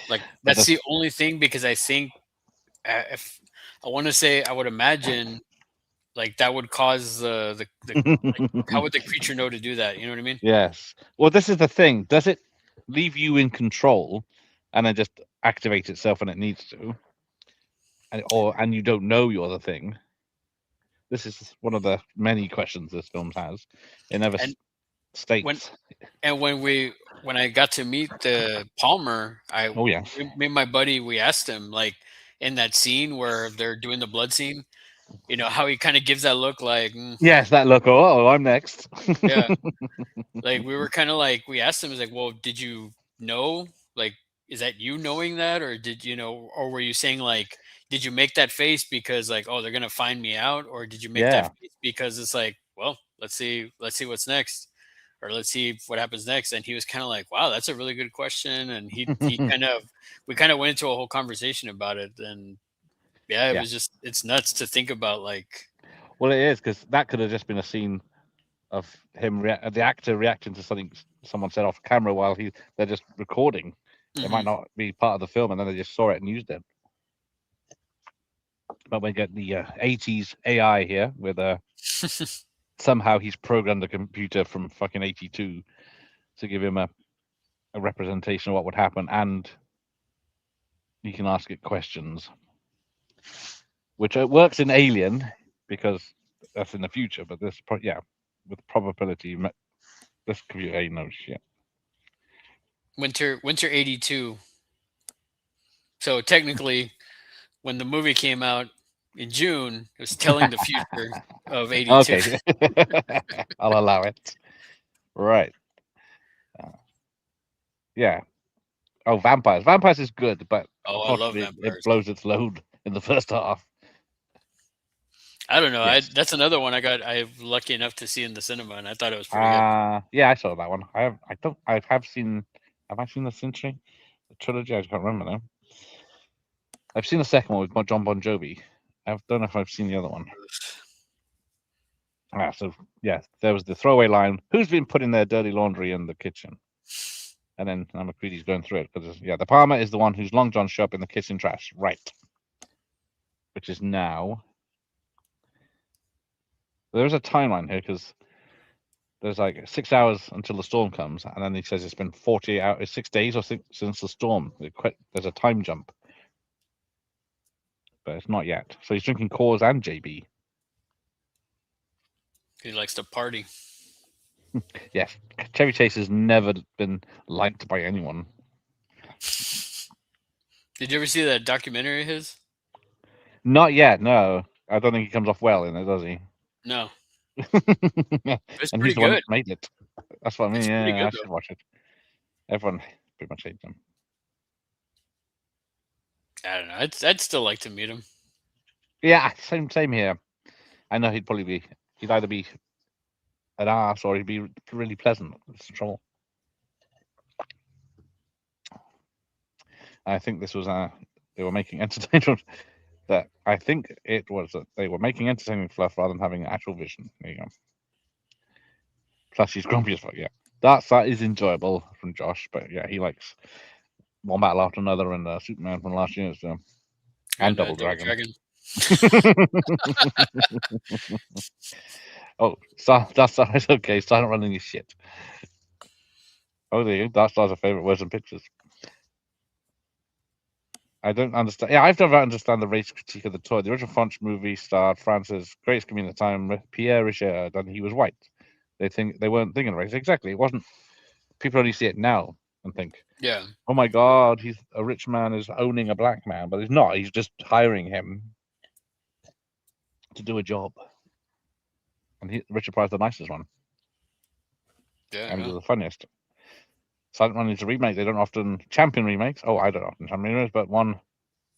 Like that's the only thing, because I think if I want to say, I would imagine like that would cause the how would the creature know to do that? You know what I mean? Yes. Well, this is the thing. Does it leave you in control and then just activate itself when it needs to? And you don't know you're the thing? This is one of the many questions this film has. It never states. When I got to meet the Palmer, me and my buddy, we asked him, like, in that scene where they're doing the blood scene, how he kind of gives that look like, yes, that look. Oh, I'm next. Yeah. Like we were kind of like, we asked him, like, well, did you know, like, is that you knowing that, or did or were you saying like, did you make that face because like, oh, they're gonna find me out, or did you make that face because it's like, well, let's see what's next, or let's see what happens next? And he was kind of like, wow, that's a really good question. And we kind of went into a whole conversation about it. And it was just, it's nuts to think about. Like, well, it is, because that could have just been a scene of him, the actor reacting to something someone said off camera while they're just recording. It might not be part of the film, and then they just saw it and used it. But we get the 80s AI here with somehow he's programmed the computer from fucking 82 to give him a representation of what would happen, and you can ask it questions, which works in Alien because that's in the future. But this, with probability, this computer ain't no shit. Winter 82. So technically, when the movie came out in June, it was telling the future of 82. Okay. I'll allow it. Right. Yeah. Oh, vampires. Vampires is good, but Oh, I love unfortunately, it vampires. blows its load in the first half. I don't know. Yes. That's another one I'm lucky enough to see in the cinema, and I thought it was pretty good. Yeah, I saw that one. I don't. I have seen. Have I seen the Century? The trilogy? I can't remember now. I've seen the second one with John Bon Jovi. I don't know if I've seen the other one. So yeah, there was the throwaway line: "Who's been putting their dirty laundry in the kitchen?" And then McCready's going through it because the Palmer is the one whose long john show up in the kitchen trash, right? Which is now. There's a timeline here because there's like 6 hours until the storm comes, and then he says it's been 48 hours, 6 days or since the storm. There's a time jump, but it's not yet. So he's drinking Coors and JB. He likes to party. Yes, Chevy Chase has never been liked by anyone. Did you ever see that documentary of his? Not yet, no. I don't think he comes off well in it, does he? No, it's And pretty he's the one good. that made it. That's what I mean. It's pretty Yeah, I good should though. watch it. Everyone pretty much hates him. I don't know. I'd still like to meet him. Yeah, same here. I know he'd either be an ass or he'd be really pleasant. That's the trouble. I think this was they were making entertainment. That I think it was that they were making entertaining fluff rather than having actual vision. There you go. Plus, he's grumpy as fuck. Yeah, that is enjoyable from Josh. But yeah, he likes one battle after another and Superman from last year, so and Double Double Dragon. Dragon. Oh, that's okay. Start running your shit. Oh, there you go. That Star's a favorite words and pictures. I don't understand. Yeah, I've never understand the race critique of the toy. The original French movie starred France's greatest comedian at the time, Pierre Richard, and he was white. They weren't thinking of race. Exactly. It wasn't. People only see it now and think, Yeah. "Oh my God, he's a rich man is owning a black man," but he's not. He's just hiring him to do a job. And Richard Pryor's the nicest one Yeah. and Yeah. the funniest. Silent Run is a remake. They don't often champion remakes. Oh, I don't often champion remakes, but one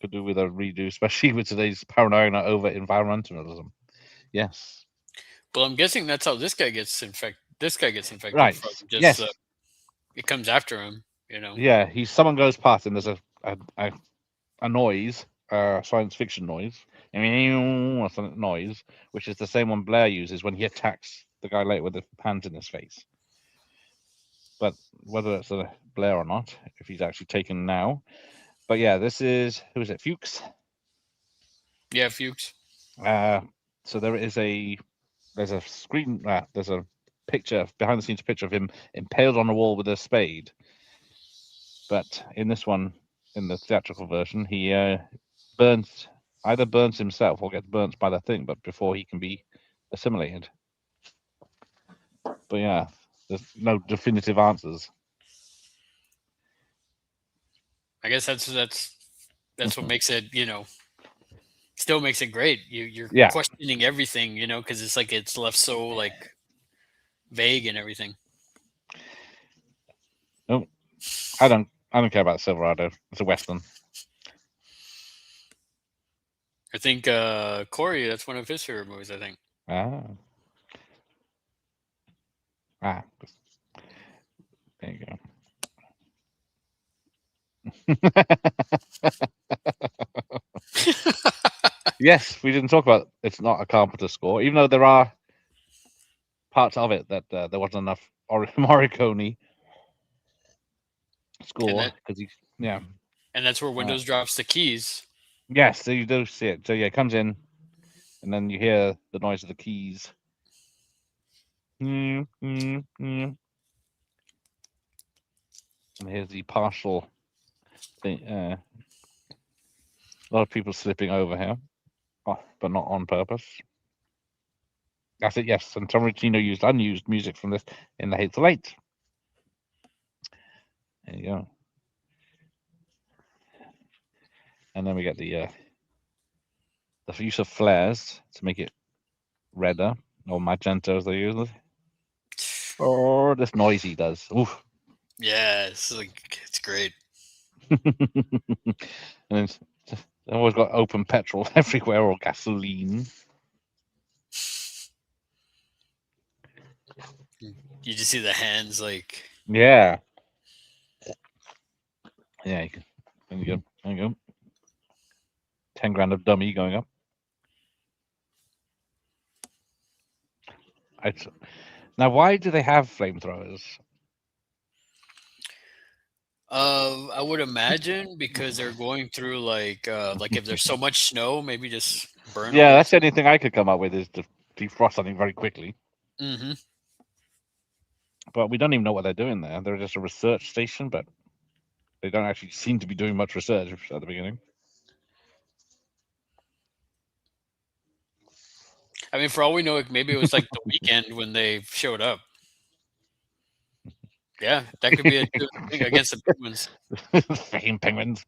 could do with a redo, especially with today's paranoia over environmentalism. Yes. Well, I'm guessing that's how this guy gets infected. This guy gets infected Right. from just Yes. it comes after him. You know. Yeah. Someone goes past and there's a noise, science fiction noise, or something noise, which is the same one Blair uses when he attacks the guy later with the hands in his face. But whether it's a Blair or not, if he's actually taken now. But yeah, this is who is it? Fuchs. Yeah, Fuchs. So there's a screen, there's a picture behind the scenes picture of him impaled on a wall with a spade. But in this one, in the theatrical version, he either burns himself or gets burnt by the thing, but before he can be assimilated. But yeah, there's no definitive answers. I guess that's what makes it. Still makes it great. You're Yeah. questioning everything. Because it's like it's left so like vague and everything. No, I don't care about Silverado. It's a western. I think Corey. That's one of his favorite movies. I think. There you go. Yes, we didn't talk about it's not a Carpenter score, even though there are parts of it that there wasn't enough Morricone score because And that's where Windows drops the keys. Yes, so you do see it. So yeah, it comes in, and then you hear the noise of the keys. And here's the partial thing. A lot of people slipping over here, but not on purpose. That's it. Yes, and Tom Ricino used unused music from this in The Hateful Eight. There you go. And then we get the use of flares to make it redder or magenta as they use it. Oh, this noise he does. Oof. Yeah, it's great. And it's always got open petrol everywhere or gasoline. You just see the hands like. Yeah. Yeah. There you go. There you go. 10 grand of dummy going up. It's, now, why do they have flamethrowers? I would imagine because they're going through like if there's so much snow, maybe just burn Yeah, them. that's the only thing I could come up with is to defrost something very quickly. Mm-hmm. But we don't even know what they're doing there. They're just a research station, but they don't actually seem to be doing much research at the beginning. I mean, for all we know, maybe it was like the weekend when they showed up. Yeah, that could be a good thing against the Penguins. Freaking penguins.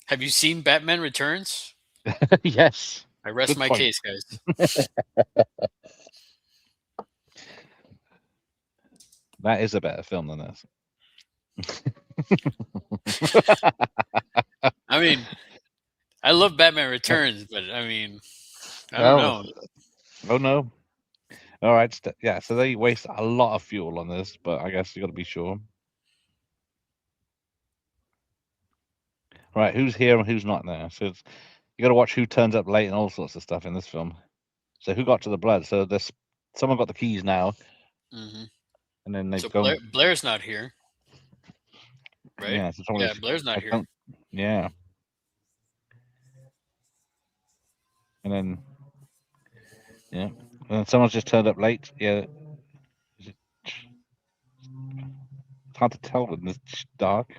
Have you seen Batman Returns? Yes. I rest Good my point. case, guys. That is a better film than this. I mean, I love Batman Returns, but I mean, I don't Oh, know. oh no. All right. Yeah, so they waste a lot of fuel on this, but I guess you got to be sure. Right, who's here and who's not there? So you got to watch who turns up late and all sorts of stuff in this film. So who got to the blood? So this someone got the keys now, Hmm. and then they So go. Blair's not here, right? Yeah, so someone Yeah, Blair's not I here. don't. Yeah, and then yeah, and then someone's just turned up late. Yeah, it's hard to tell when it's dark.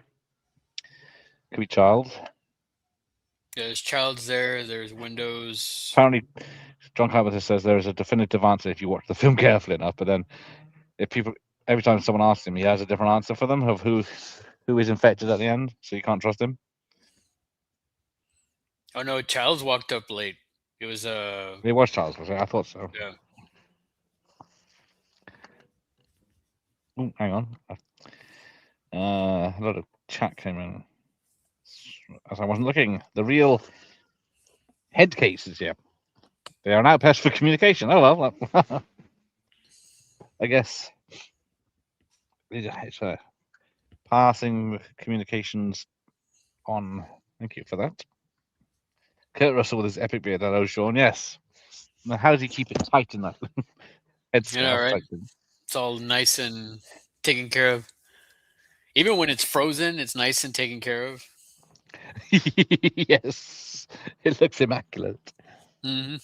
Could be Charles. Yeah, there's Child's there. There's Windows. Apparently, John Carpenter says there is a definitive answer if you watch the film carefully enough. But then, if people every time someone asks him, he has a different answer for them of who is infected at the end, so you can't trust him. Oh no, Child's walked up late. It was It was Charles, was it? I thought so. yeah. Ooh, hang on. A lot of chat came in as I wasn't looking. The real head cases here. They are an outpost for communication. Oh well, I guess it's passing communications on. Thank you for that. Kurt Russell with his epic beard. Hello, Sean. Yes. Now, how does he keep it tight in that head You know, scarf right? type thing? It's all nice and taken care of. Even when it's frozen, it's nice and taken care of. Yes, it looks immaculate. Hmm.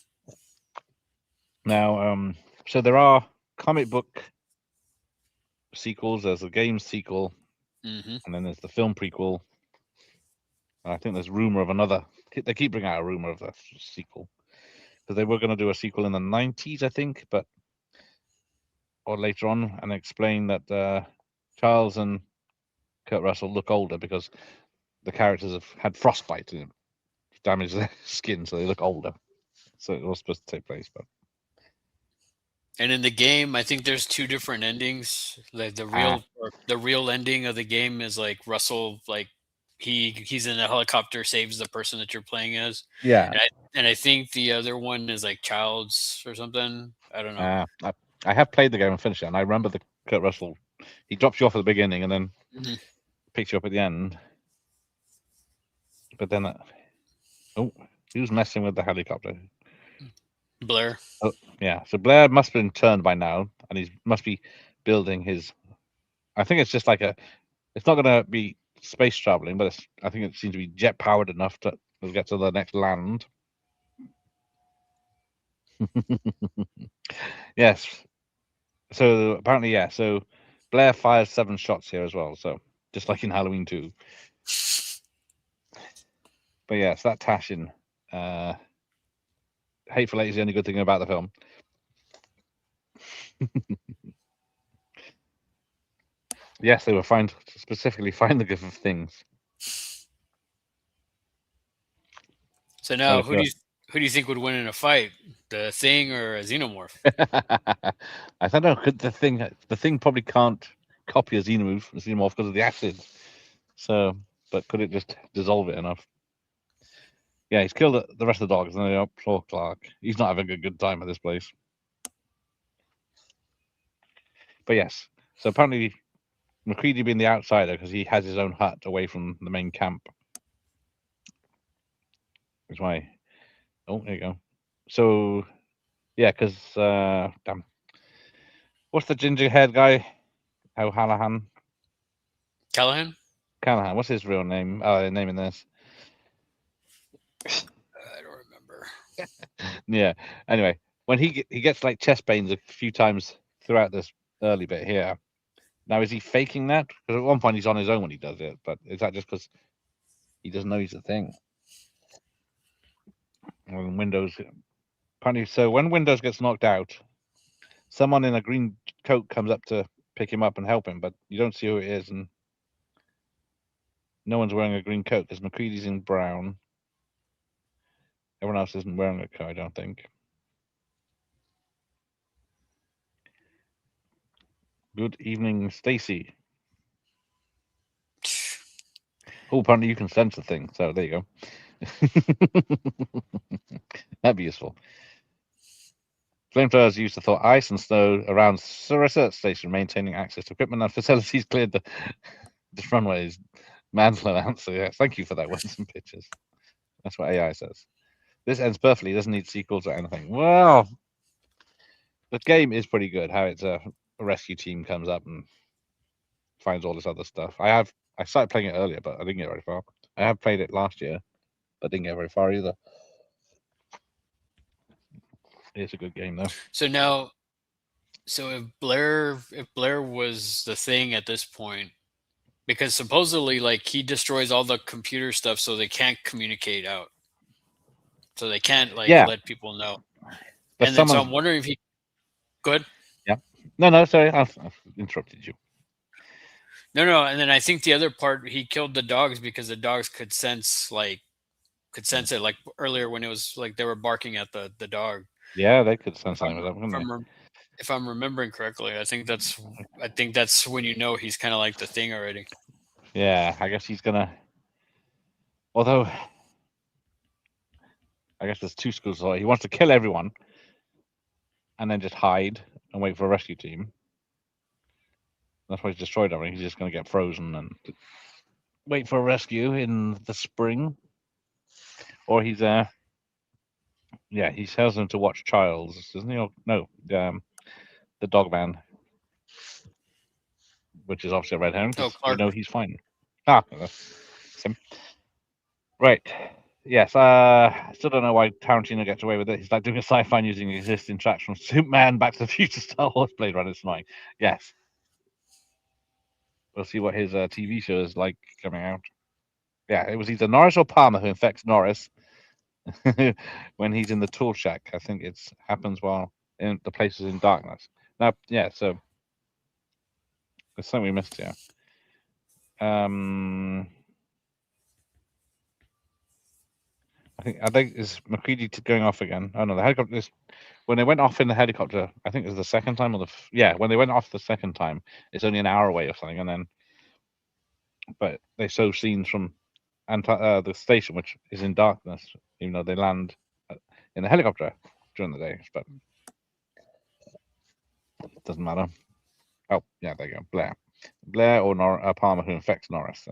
Now, so there are comic book sequels. There's a game sequel, Hmm. and then there's the film prequel. And I think there's rumor of another. They keep bringing out a rumor of a sequel because they were going to do a sequel in the 90s, I think, but or later on, and explain that Charles and Kurt Russell look older because the characters have had frostbite and damaged their skin, so they look older. So it was supposed to take place, but And in the game, I think there's two different endings. Like the real ending of the game is like Russell, like he's in a helicopter, saves the person that you're playing as. yeah. And I think the other one is like Child's or something. I don't know. I have played the game and finished it, and I remember the Kurt Russell. He drops you off at the beginning and then Mhm. picks you up at the end. But then, oh, who's messing with the helicopter? Blair. Oh, yeah. So Blair must have been turned by now, and he must be building his. I think it's just like a. It's not going to be space traveling, but I think it seems to be jet powered enough to get to the next land. Yes. So apparently, yeah. So Blair fires 7 shots here as well. So just like in Halloween 2. But yes, that Tashin. Hateful Eight is the only good thing about the film. Yes, they were specifically find the gift of things. So now, who do you think would win in a fight, the Thing or a Xenomorph? I don't know. Could the thing probably can't copy a xenomorph because of the acid. So, but could it just dissolve it enough? Yeah, he's killed the rest of the dogs, and they're up. Poor Clark. He's not having a good time at this place. But yes, so apparently McCready being the outsider because he has his own hut away from the main camp. That's why. Oh, there you go. So, yeah, because damn, what's the ginger haired guy? O'Hallahan. Callahan? Callahan. What's his real name? Name in this. I don't remember. Yeah. Anyway, when he gets like chest pains a few times throughout this early bit here. Now, is he faking that? Because at one point he's on his own when he does it, but is that just because he doesn't know he's a thing? When Windows, apparently, so when Windows gets knocked out, someone in a green coat comes up to pick him up and help him, but you don't see who it is, and no one's wearing a green coat because McCready's in brown. Everyone else isn't wearing a coat, I don't think. Good evening, Stacy. Oh, apparently you can sense the thing, so there you go. That'd be useful. Flamethrowers used to thaw ice and snow around Research Station, maintaining access to equipment and facilities cleared the runways. Manslow answer, yes. Thank you for that. Words and pictures. That's what AI says. This ends perfectly. Doesn't need sequels or anything. Well, the game is pretty good. How it's a rescue team comes up and finds all this other stuff. I started playing it earlier, but I didn't get very far. I have played it last year, but didn't get very far either. It's a good game though. So now, if Blair was the thing at this point, because supposedly like he destroys all the computer stuff so they can't communicate out, so they can't like let people know. But and then so I'm wondering if he. Go ahead. Yeah. No, sorry, I've interrupted you. No, and then I think the other part, he killed the dogs because the dogs could sense it, like earlier when it was like they were barking at the dog. Yeah, they could sense something with that, wouldn't they? If I'm remembering correctly, I think that's when you know he's kind of like the thing already. Yeah, I guess he's gonna. Although, I guess there's two schools of thought. He wants to kill everyone, and then just hide and wait for a rescue team. That's why he's destroyed everything. He's just gonna get frozen and wait for a rescue in the spring. Or he's he tells them to watch Childs, doesn't he? Or, no, the dog man, which is obviously a red herring. We know he's fine. That's him. Right. Yes. I still don't know why Tarantino gets away with it. He's like doing a sci-fi using existing tracks from Superman, Back to the Future, Star Wars, Blade Runner. It's annoying. Yes. We'll see what his TV show is like coming out. Yeah, it was either Norris or Palmer who infects Norris when he's in the tool shack. I think it happens while in the place is in darkness. Now, yeah, so there's something we missed here. I think is McCready going off again. Oh no, the helicopter is when they went off in the helicopter. I think it was the second time or when they went off the second time, it's only an hour away or something, and then but they show scenes from the station, which is in darkness, even though they land in the helicopter during the day. But it doesn't matter. Oh yeah, there you go. Blair or Palmer who infects Norris.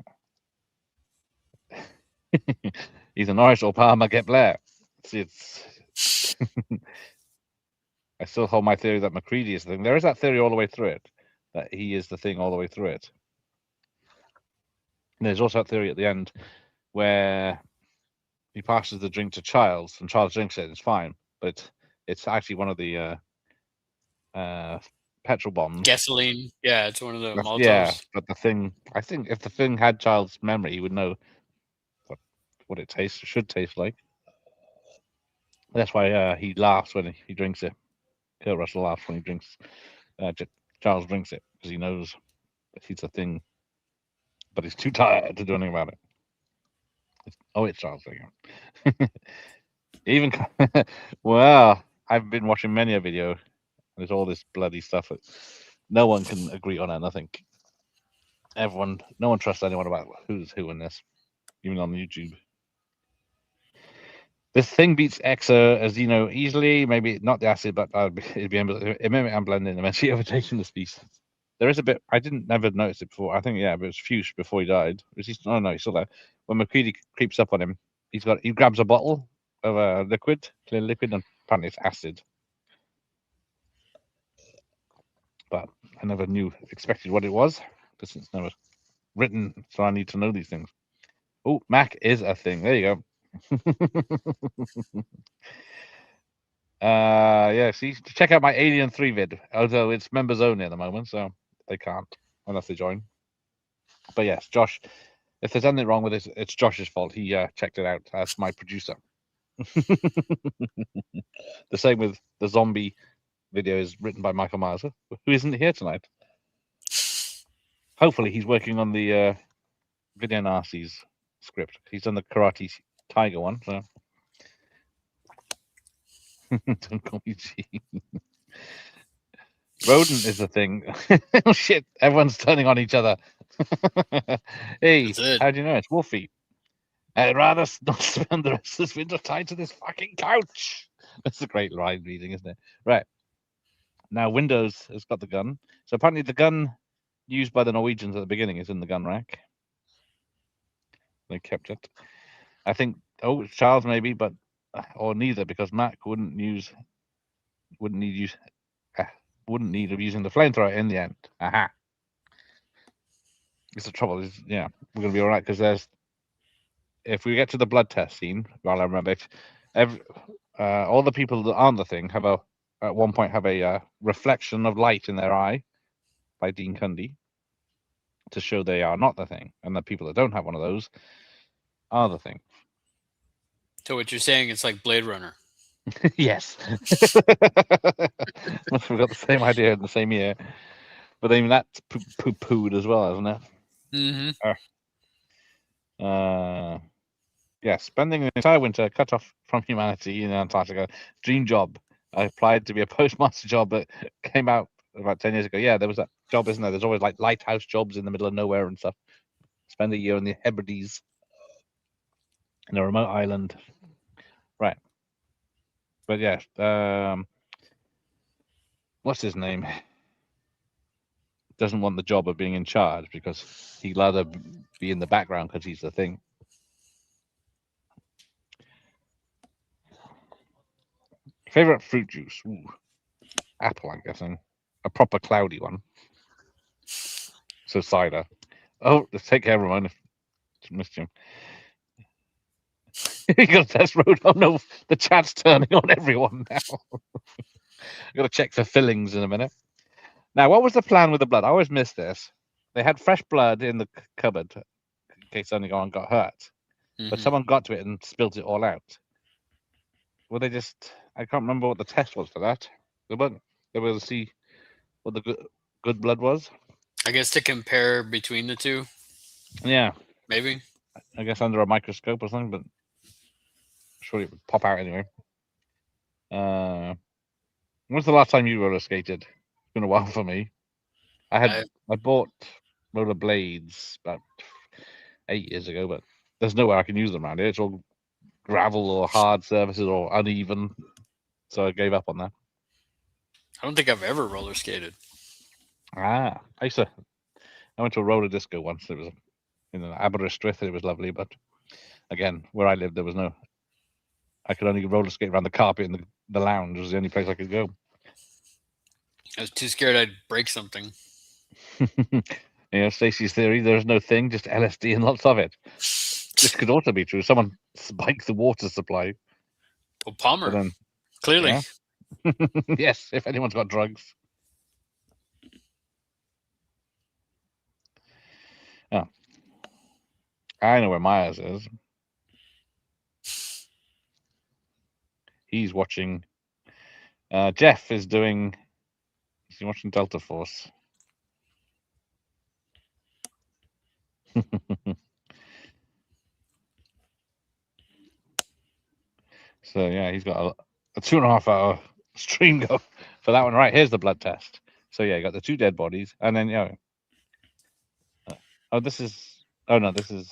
Either Norris or Palmer get Blair. It's I still hold my theory that McCready is the thing. There is that theory all the way through it, that he is the thing all the way through it. And there's also that theory at the end where he passes the drink to Childs, and Childs drinks it, and it's fine. But it's actually one of the petrol bombs. Gasoline. Yeah, it's one of the Molotovs. Yeah, but the thing, I think if the thing had Childs' memory, he would know what it should taste like. That's why he laughs when he drinks it. Kurt Russell laughs when he drinks. Charles drinks it because he knows that he's a thing, but he's too tired to do anything about it. It's Charles again. Even well, I've been watching many a video. And there's all this bloody stuff that no one can agree on, and I think No one trusts anyone about who's who in this, even on YouTube. This thing beats Exa as you know easily. Maybe not the acid, but it'd be able to mimic and blend in, eventually overtaking the species. There is a bit I didn't never notice it before. I think but it was Fuchs before he died. Was he? Oh no, he's still there. When McCready creeps up on him, he grabs a bottle of clear liquid, and apparently it's acid. But I never expected what it was because it's never written, so I need to know these things. Oh, Mac is a thing. There you go. Yeah, see, check out my Alien 3 vid, although it's members only at the moment, so they can't unless they join. But yes, Josh, if there's anything wrong with it, it's Josh's fault. He checked it out as my producer. The same with the zombie video is written by Michael Myers, who isn't here tonight. Hopefully, he's working on the Video Nazis script. He's done the Karate Tiger one, so don't call me G. Rodent is a thing. Oh shit! Everyone's turning on each other. Hey, how do you know it's Wolfie? I'd rather not spend the rest of this winter tied to this fucking couch. That's a great line reading, isn't it? Right. Now Windows has got the gun. So apparently the gun used by the Norwegians at the beginning is in the gun rack. They kept it. I think it's Charles maybe, but or neither, because Mac wouldn't need of using the flamethrower in the end. Aha. It's the trouble is, yeah, we're gonna be all right because if we get to the blood test scene, well, I remember all the people that aren't the thing at one point have a reflection of light in their eye by Dean Cundy to show they are not the thing, and the people that don't have one of those are the thing. So what you're saying, it's like Blade Runner. Yes. We've got the same idea in the same year. But I mean, that's poo-pooed as well, isn't it? Mm-hmm. Yeah, spending the entire winter cut off from humanity in Antarctica. Dream job. I applied to be a postmaster job that came out about 10 years ago. Yeah, there was that job, isn't there? There's always like lighthouse jobs in the middle of nowhere and stuff. Spend a year in the Hebrides in a remote island. Right. But yeah, what's his name? Doesn't want the job of being in charge because he'd rather be in the background because he's the thing. Favorite fruit juice? Ooh. Apple, I'm guessing. A proper cloudy one. So cider. Oh, let's take care, Ramon. Missed him. You got to test road. Oh no, the chat's turning on everyone now. I got to check for fillings in a minute. Now, what was the plan with the blood? I always miss this. They had fresh blood in the cupboard in case anyone got hurt, but someone got to it and spilt it all out. Well, they just, I can't remember what the test was for that. They were able to see what the good blood was. I guess to compare between the two. Yeah. Maybe. I guess under a microscope or something, but surely it would pop out anyway. When's the last time you roller skated? It's been a while for me. I bought roller blades about 8 years ago, but there's nowhere I can use them around here. It's all gravel or hard surfaces or uneven, so I gave up on that. I don't think I've ever roller skated. I went to a roller disco once. It was in Aberystwyth. It was lovely, but again, where I lived, there was no. I could only roller skate around the carpet in the lounge. Was the only place I could go. I was too scared I'd break something. Stacey's theory: there's no thing, just LSD and lots of it. This could also be true. Someone spiked the water supply. Well, Palmer, then, clearly. Yeah. Yes, if anyone's got drugs. Oh. I know where Myers is. He's watching. Jeff is doing. He's watching Delta Force. So yeah, he's got a 2.5 hour stream go for that one. Right, here's the blood test. So yeah, you got the 2 dead bodies, and then Oh, this is. Oh no, this is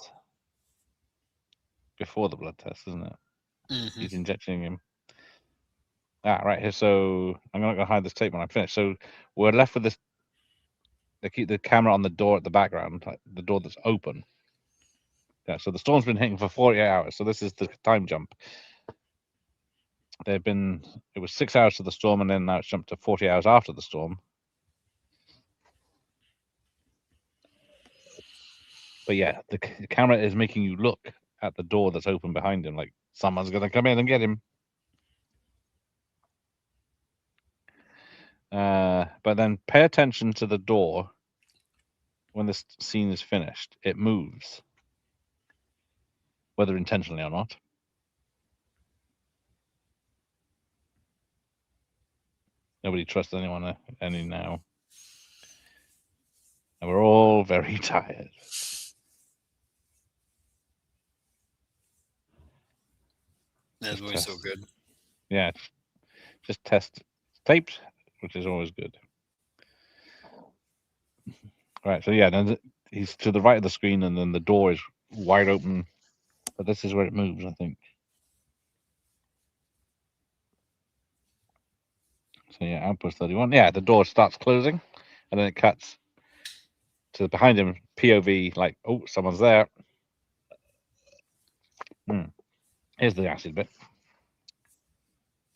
before the blood test, isn't it? Mm-hmm. He's injecting him. Right here. So I'm not gonna hide this tape when I finish. So we're left with this. They keep the camera on the door at the background, like the door that's open. Yeah. So the storm's been hitting for 48 hours. So this is the time jump. It was 6 hours to the storm, and then now it's jumped to 40 hours after the storm. But yeah, the camera is making you look at the door that's open behind him, like someone's gonna come in and get him. But then pay attention to the door when this scene is finished. It moves, whether intentionally or not. Nobody trusts anyone any now. And we're all very tired. That movie's so good. Yeah, just test tapes, which is always good. Right, so yeah, then he's to the right of the screen, and then the door is wide open. But this is where it moves, I think. So yeah, outpost 31. Yeah, the door starts closing, and then it cuts to behind him, POV, like, oh, someone's there. Here's the acid bit.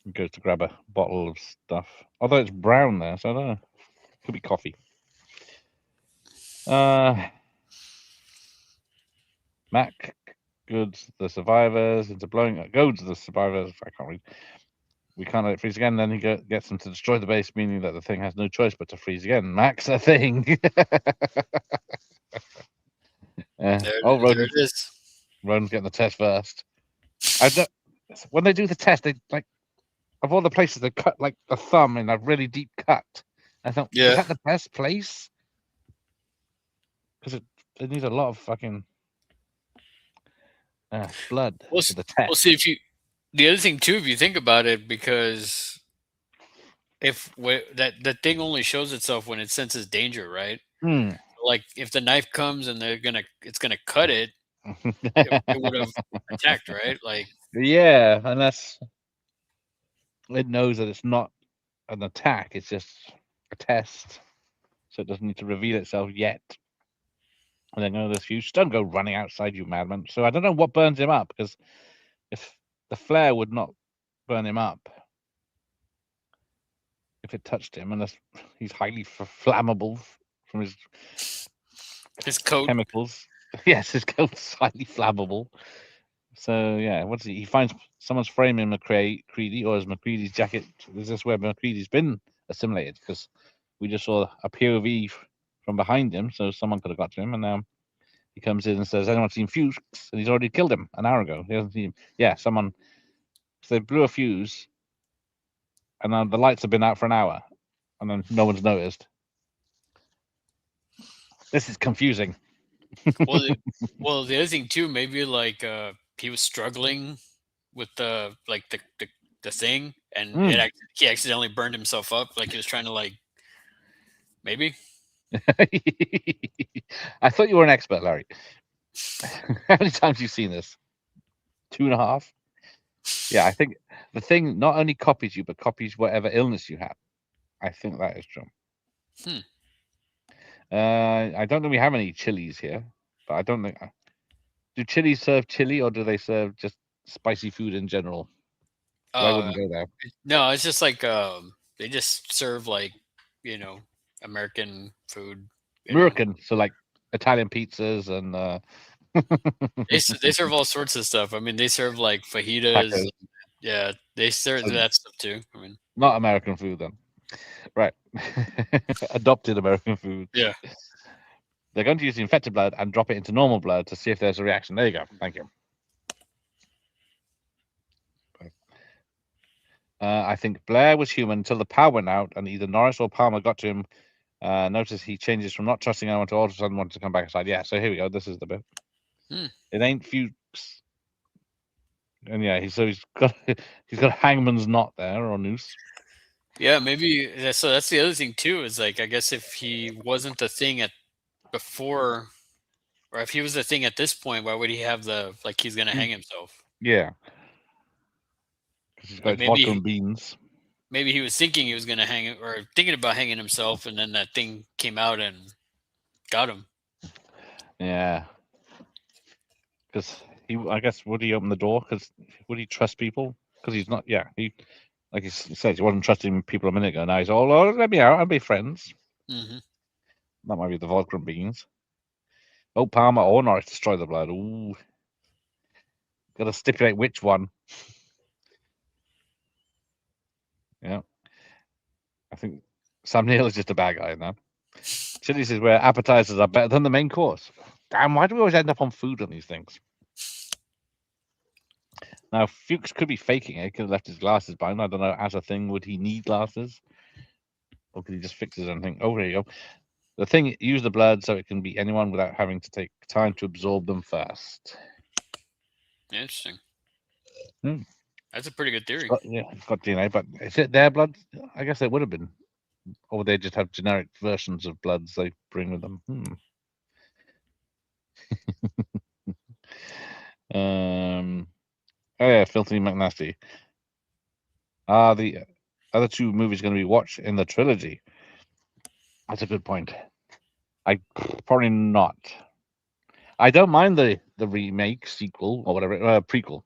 He goes to grab a bottle of stuff. Although it's brown there, so I don't know. Could be coffee. Mac goads the survivors into goads the survivors. I can't read. We can't let it freeze again. Then he gets them to destroy the base, meaning that the thing has no choice but to freeze again. Mac's a thing. There it is. Rowan's getting the test first. When they do the test, they like of all the places they cut like the thumb in a really deep cut. I thought, is that the best place? Because it needs a lot of fucking blood for the test. We'll see the other thing too, if you think about it, because if that thing only shows itself when it senses danger, right? Like if the knife comes and it's gonna cut it, it would have attacked, right? Like yeah, and it knows that it's not an attack; it's just a test, so it doesn't need to reveal itself yet. And then there's huge. Don't go running outside, you madman. So I don't know what burns him up, because if the flare would not burn him up if it touched him, unless he's highly flammable from his coat chemicals. Yes, his coat's highly flammable. So yeah, he finds someone's framing McCready, or is McCready's jacket? Is this where McCready's been assimilated? Because we just saw a POV from behind him, so someone could have got to him, and now he comes in and says, "Anyone seen Fuchs?" And he's already killed him an hour ago. He hasn't seen him. Yeah, someone. So they blew a fuse, and then the lights have been out for an hour, and then no one's noticed. This is confusing. well, the other thing too, maybe like he was struggling with the thing, and he accidentally burned himself up, like he was trying to like maybe. I thought you were an expert, Larry. How many times have you seen this? 2.5. Yeah, I think the thing not only copies you, but copies whatever illness you have. I think that is true. I don't think we have any chilies here, but I don't think. Do chilies serve chili, or do they serve just spicy food in general? I wouldn't go there. No, it's just like they just serve like American food. American, so like Italian pizzas and. They serve all sorts of stuff. I mean, they serve like fajitas. Tacos. Yeah, they serve that stuff too. I mean, not American food then, right? Adopted American food. Yeah. They're going to use the infected blood and drop it into normal blood to see if there's a reaction. There you go. Thank you. I think Blair was human until the power went out, and either Norris or Palmer got to him. Notice he changes from not trusting anyone to all of a sudden wanting to come back inside. Yeah, so here we go. This is the bit. It ain't Fuchs. And yeah, he's got a hangman's knot there, or noose. Yeah, maybe. So that's the other thing too. Is like, I guess if he wasn't the thing before Or if he was the thing at this point, why would he have the like he's gonna hang himself? Yeah. Because he's got Like his vodka and beans. maybe he was thinking he was gonna hang or thinking about hanging himself, and then that thing came out and got him. Yeah. Because I guess, would he open the door? Because would he trust people? Because he's not. Yeah, like he said, he wasn't trusting people a minute ago. Now he's all, oh, let me out. I'll be friends. Mm-hmm. That might be the vodka and beans. Oh, Palmer or Norris destroy the blood. Ooh. Got to stipulate which one. Yeah. I think Sam Neill is just a bad guy now. Chili's is where appetizers are better than the main course. Damn, why do we always end up on food on these things? Now, Fuchs could be faking it. He could have left his glasses behind. I don't know. As a thing, would he need glasses? Or could he just fix his own thing? Oh, there you go. The thing, use the blood so it can be anyone without having to take time to absorb them first. Interesting. Hmm. That's a pretty good theory. It's got DNA, but is it their blood? I guess it would have been. Or would they just have generic versions of bloods they bring with them? Oh yeah, Filthy McNasty. Are the other two movies going to be watched in the trilogy? That's a good point. I probably not. I don't mind the remake, sequel, or whatever, prequel.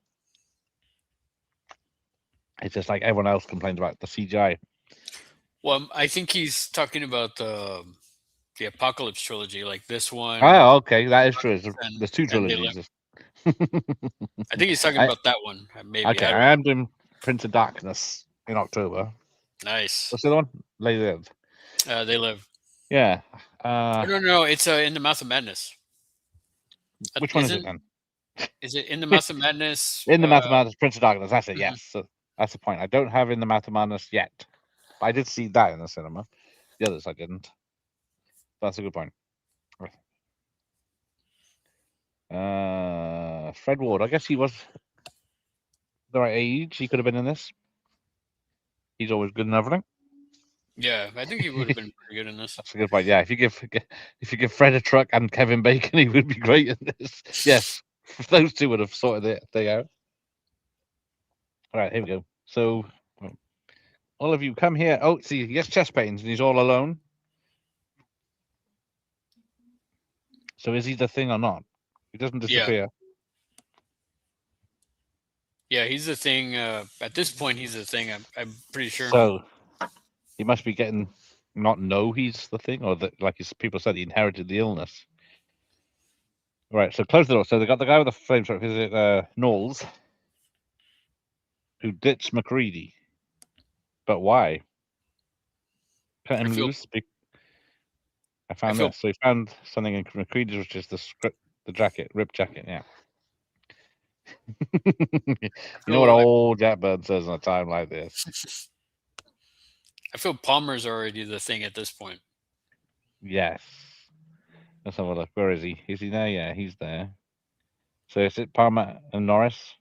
It's just like everyone else complains about the CGI. Well, I think he's talking about the Apocalypse trilogy, like this one. Oh, okay, that is true. There's two and They trilogies. I think he's talking about that one. Maybe. Okay, I don't I am doing Prince of Darkness in October. Nice. What's the other one? They Live. They Live. Yeah. No. It's In the Mouth of Madness. Which one is it then? Is it In the Mouth of Madness? In the Mouth of Madness, Prince of Darkness. That's it. Mhm. Yes. So that's the point. I don't have In the Mouth of Madness yet. But I did see that in the cinema. The others I didn't. That's a good point. Fred Ward. I guess he was the right age. He could have been in this. He's always good in everything. Yeah, I think he would have been pretty good in this. That's a good point. Yeah, if you give Fred a truck and Kevin Bacon, he would be great in this. Yes, those two would have sorted the thing out. All right, here we go. So, all of you come here. Oh, see, he has chest pains and he's all alone. So is he the thing or not? He doesn't disappear. Yeah, he's the thing. At this point, he's the thing. I'm pretty sure. So he must be getting not know he's the thing, or that, like people said, he inherited the illness. Right. So close the door. So they got the guy with the flamethrower. Is it Knowles, who ditched McCready? But why? Cut him loose. I found this. So he found something in McCready's, which is the jacket, ripped jacket. Yeah. You know what old Jack Bird says in a time like this? I feel Palmer's already the thing at this point. Yes. Let's have a look. Where is he? Is he there? Yeah, he's there. So is it Palmer and Norris?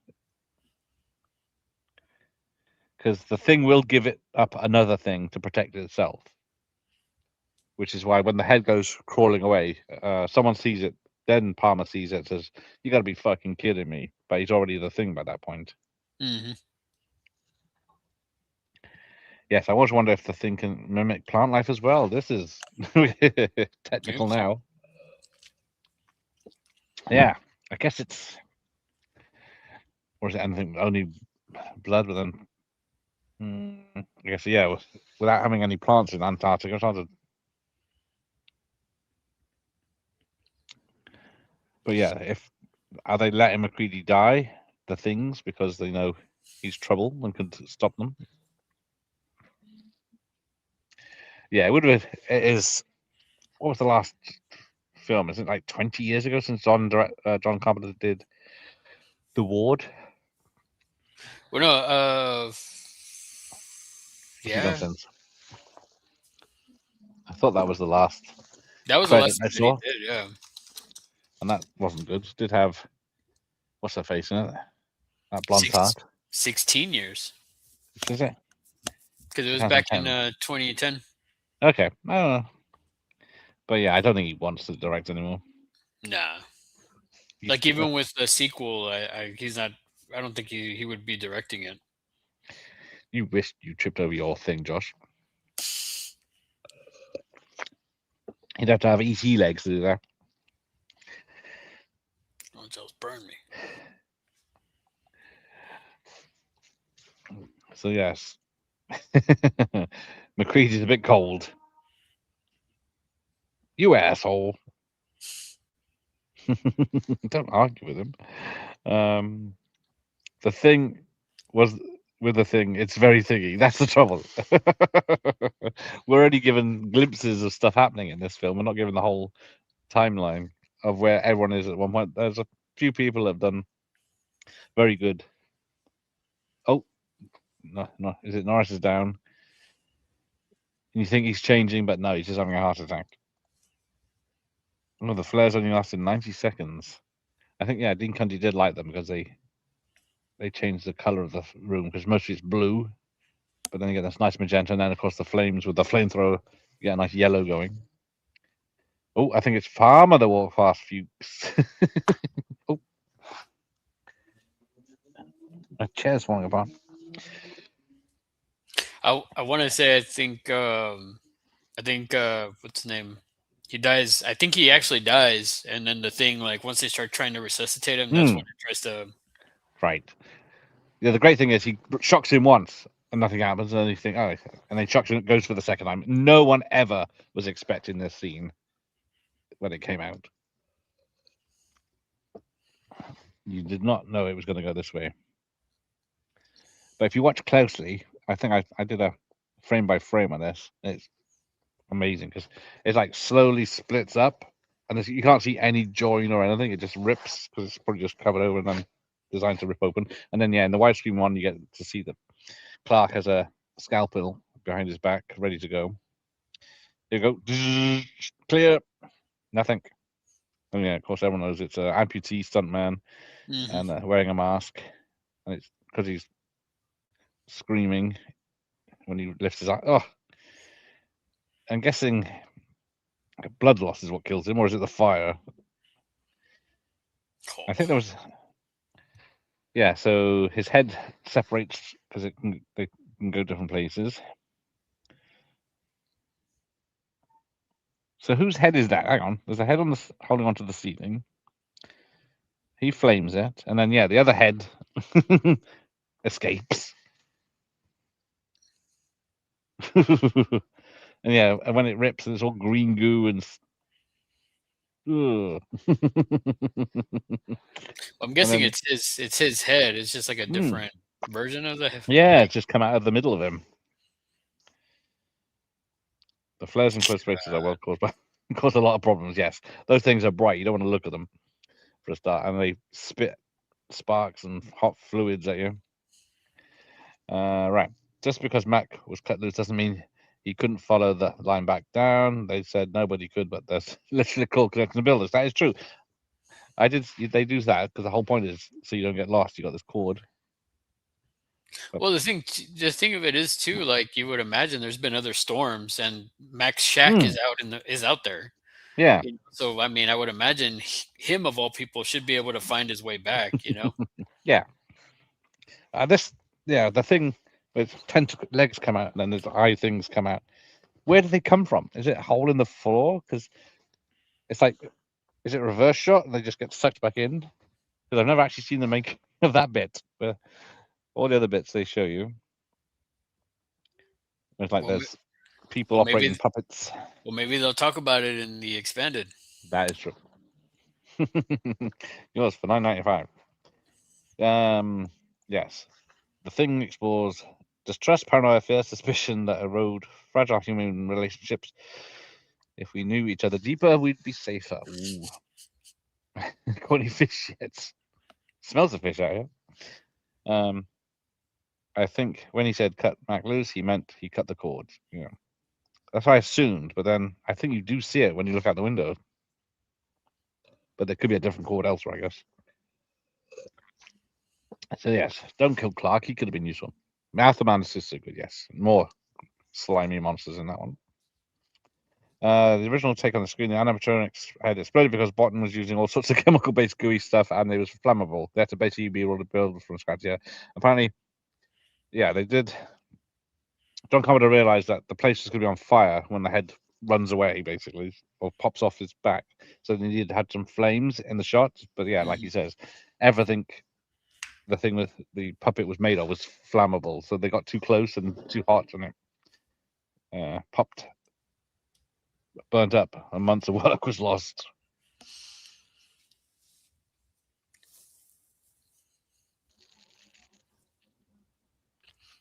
Because the thing will give it up another thing to protect itself. Which is why when the head goes crawling away, someone sees it, then Palmer sees it, says, "You got to be fucking kidding me!" But he's already the thing by that point. Mm-hmm. Yes, I always wonder if the thing can mimic plant life as well. This is technical now. Yeah, I guess it's, or is it anything only blood within? I guess yeah, without having any plants in Antarctica, it's hard to. But yeah, are they letting McCready die? The things because they know he's trouble and can stop them. Yeah, it would have. It is. What was the last film? Is it like 20 years ago since John Carpenter did The Ward? Well, no. Yeah. Nonsense. I thought that was the last. That was the last I saw. He did, yeah. And that wasn't good. It did have what's her face in it? That blonde tart. 16 years. Is it? Because it was back in 2010. Okay, I don't know. But yeah, I don't think he wants to direct anymore. Nah. Like even with the sequel, he's not. I don't think he would be directing it. You wished you tripped over your thing, Josh. He'd have to have ET legs to do that. Oh, just burn me. So yes, McCready's a bit cold. You asshole! Don't argue with him. The thing was with the thing. It's very thingy. That's the trouble. We're only given glimpses of stuff happening in this film. We're not given the whole timeline of where everyone is at one point. There's a few people that have done very good. Oh, no, is it Norris is down? And you think he's changing, but no, he's just having a heart attack. Oh, the flares only lasted 90 seconds. I think, yeah, Dean Cundy did like them because they changed the color of the room because mostly it's blue, but then you get this nice magenta, and then of course the flames with the flamethrower, you get a nice yellow going. Oh, I think it's Farmer that walked past Fuchs. Oh, a chair's falling apart. I want to say I think what's his name? He dies. I think he actually dies, and then the thing, like once they start trying to resuscitate him, that's when it tries to. Right. Yeah, the great thing is he shocks him once and nothing happens, and then you think, oh, and then shocks him, goes for the second time. No one ever was expecting this scene when it came out. You did not know it was going to go this way. But if you watch closely, I think I did a frame by frame on this. It's amazing because it's like slowly splits up, and you can't see any join or anything. It just rips because it's probably just covered over and then designed to rip open. And then yeah, in the widescreen one, you get to see that Clark has a scalpel behind his back, ready to go. Here you go, clear, nothing. And yeah, of course, everyone knows it's an amputee stuntman and wearing a mask, and it's because he's screaming when he lifts his eye. Oh, I'm guessing blood loss is what kills him, or is it the fire? I think there was. Yeah, so his head separates because they can go different places. So whose head is that? Hang on, there's a head on the holding onto the ceiling. He flames it, and then yeah, the other head escapes. And yeah, and when it rips, it's all green goo and. I'm guessing then, it's his head. It's just like a different version of the. Yeah, it's just come out of the middle of him. The flares and close spaces are well caused by cause a lot of problems. Yes, those things are bright. You don't want to look at them for a start, and they spit sparks and hot fluids at you. Right. Just because Mac was cut loose doesn't mean he couldn't follow the line back down. They said nobody could, but there's literally a cord connecting the buildings. That is true. They do that because the whole point is so you don't get lost. You got this cord. Well, the thing of it is too, like you would imagine, there's been other storms, and Mac's shack is out there. Yeah. So I mean, I would imagine him of all people should be able to find his way back. Yeah. The thing with tentacle legs come out, and then there's eye things come out. Where do they come from? Is it a hole in the floor? Because it's like, is it a reverse shot and they just get sucked back in? Because I've never actually seen the make of that bit. But all the other bits they show you, it's like there's people operating puppets. Well, maybe they'll talk about it in the expanded. That is true. Yours for $9.95. Yes. The thing explores distrust, paranoia, fear, suspicion that erode fragile human relationships. If we knew each other deeper, we'd be safer. Ooh. Corny fish shits. Smells of fish out here. I think when he said cut Mac loose, he meant he cut the cord. You know, that's what I assumed. But then I think you do see it when you look out the window. But there could be a different cord elsewhere, I guess. So yes, don't kill Clark. He could have been useful. Mouth of Man is so good. Yes, more slimy monsters in that one. The original take on the screen, the animatronics had exploded because Bottom was using all sorts of chemical-based gooey stuff, and it was flammable. They had to basically be able to build from scratch. Yeah, apparently, yeah, they did. John Carpenter realized that the place was going to be on fire when the head runs away, basically, or pops off his back. So they needed to have some flames in the shot. But yeah, like he says, everything, the thing that the puppet was made of was flammable. So they got too close and too hot, and it popped, burnt up, and months of work was lost.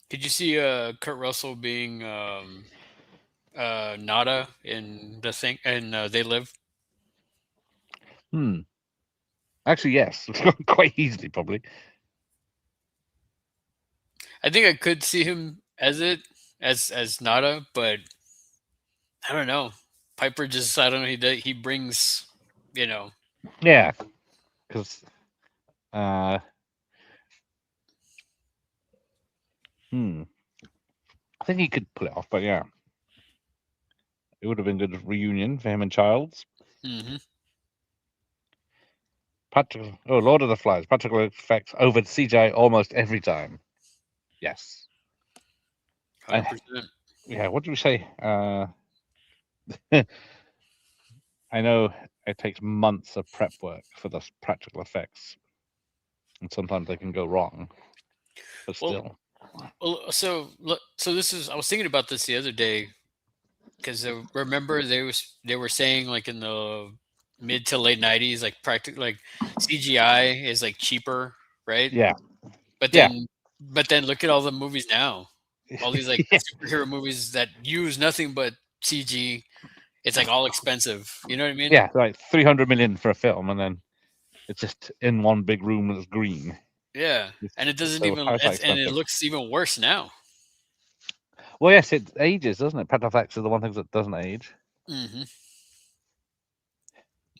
Did you see Kurt Russell being Nada in the thing and They Live? Actually, yes, quite easily, probably. I think I could see him as Nada, but I don't know. Piper just I don't know. He brings, you know. Yeah, because I think he could pull it off, but yeah, it would have been a good reunion for him and Childs. Mm-hmm. Lord of the Flies, practical effects over CGI almost every time. Yes. 100%. Yeah, what do we say? I know it takes months of prep work for the practical effects, and sometimes they can go wrong. But still, so this is I was thinking about this the other day because remember they were saying like in the mid to late 90s like CGI is like cheaper, right? yeah, But yeah, then look at all the movies now. All these like yeah, superhero movies that use nothing but CG. It's like all expensive. You know what I mean? yeah, like 300 million for a film, and then it's just in one big room that's green. Yeah, and it doesn't So even how is that and it expensive? looks even worse now. Well, yes, it ages, doesn't it? Practical effects are the one thing that doesn't age. Mm-hmm.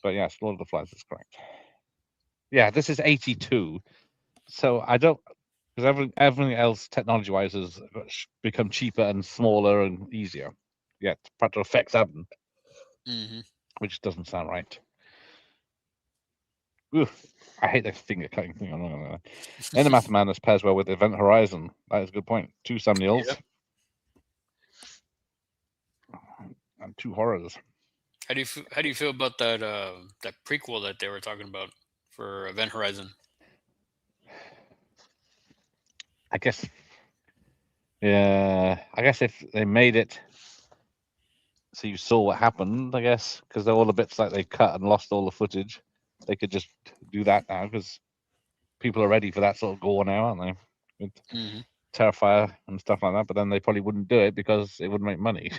But yes, Lord of the Flies is correct. Yeah, this is 82. So I don't, because everything else technology-wise has become cheaper and smaller and easier. Yet practical effects haven't, Mm-hmm. which doesn't sound right. Oof, I hate the finger cutting thing. In the Math Madness pairs well with Event Horizon. That is a good point. 2 Sam Neils Yep. and 2 horrors. How do you feel about that prequel that they were talking about for Event Horizon? I guess, yeah, I guess if they made it so you saw what happened, I guess, because all the bits like they cut and lost all the footage, they could just do that now because people are ready for that sort of gore now, aren't they? With Mm-hmm. Terrifier and stuff like that, but then they probably wouldn't do it because it wouldn't make money.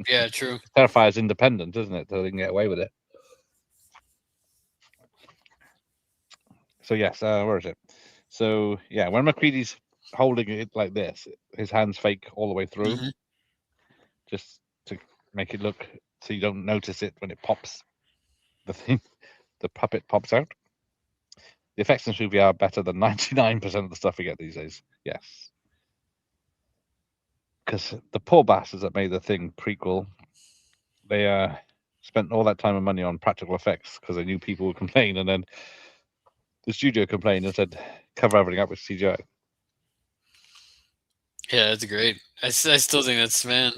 Yeah, true. Terrifier is independent, isn't it? So they can get away with it. So yes, where is it? So yeah, when McCready's holding it like this, his hands fake all the way through, Mm-hmm. just to make it look so you don't notice it when it pops. The thing, the puppet pops out. The effects in this movie are better than 99% of the stuff we get these days. Yes. Because the poor bastards that made the Thing prequel, they spent all that time and money on practical effects because they knew people would complain, and then the studio complained and said, cover everything up with CGI. Yeah, that's great. I still think that's man.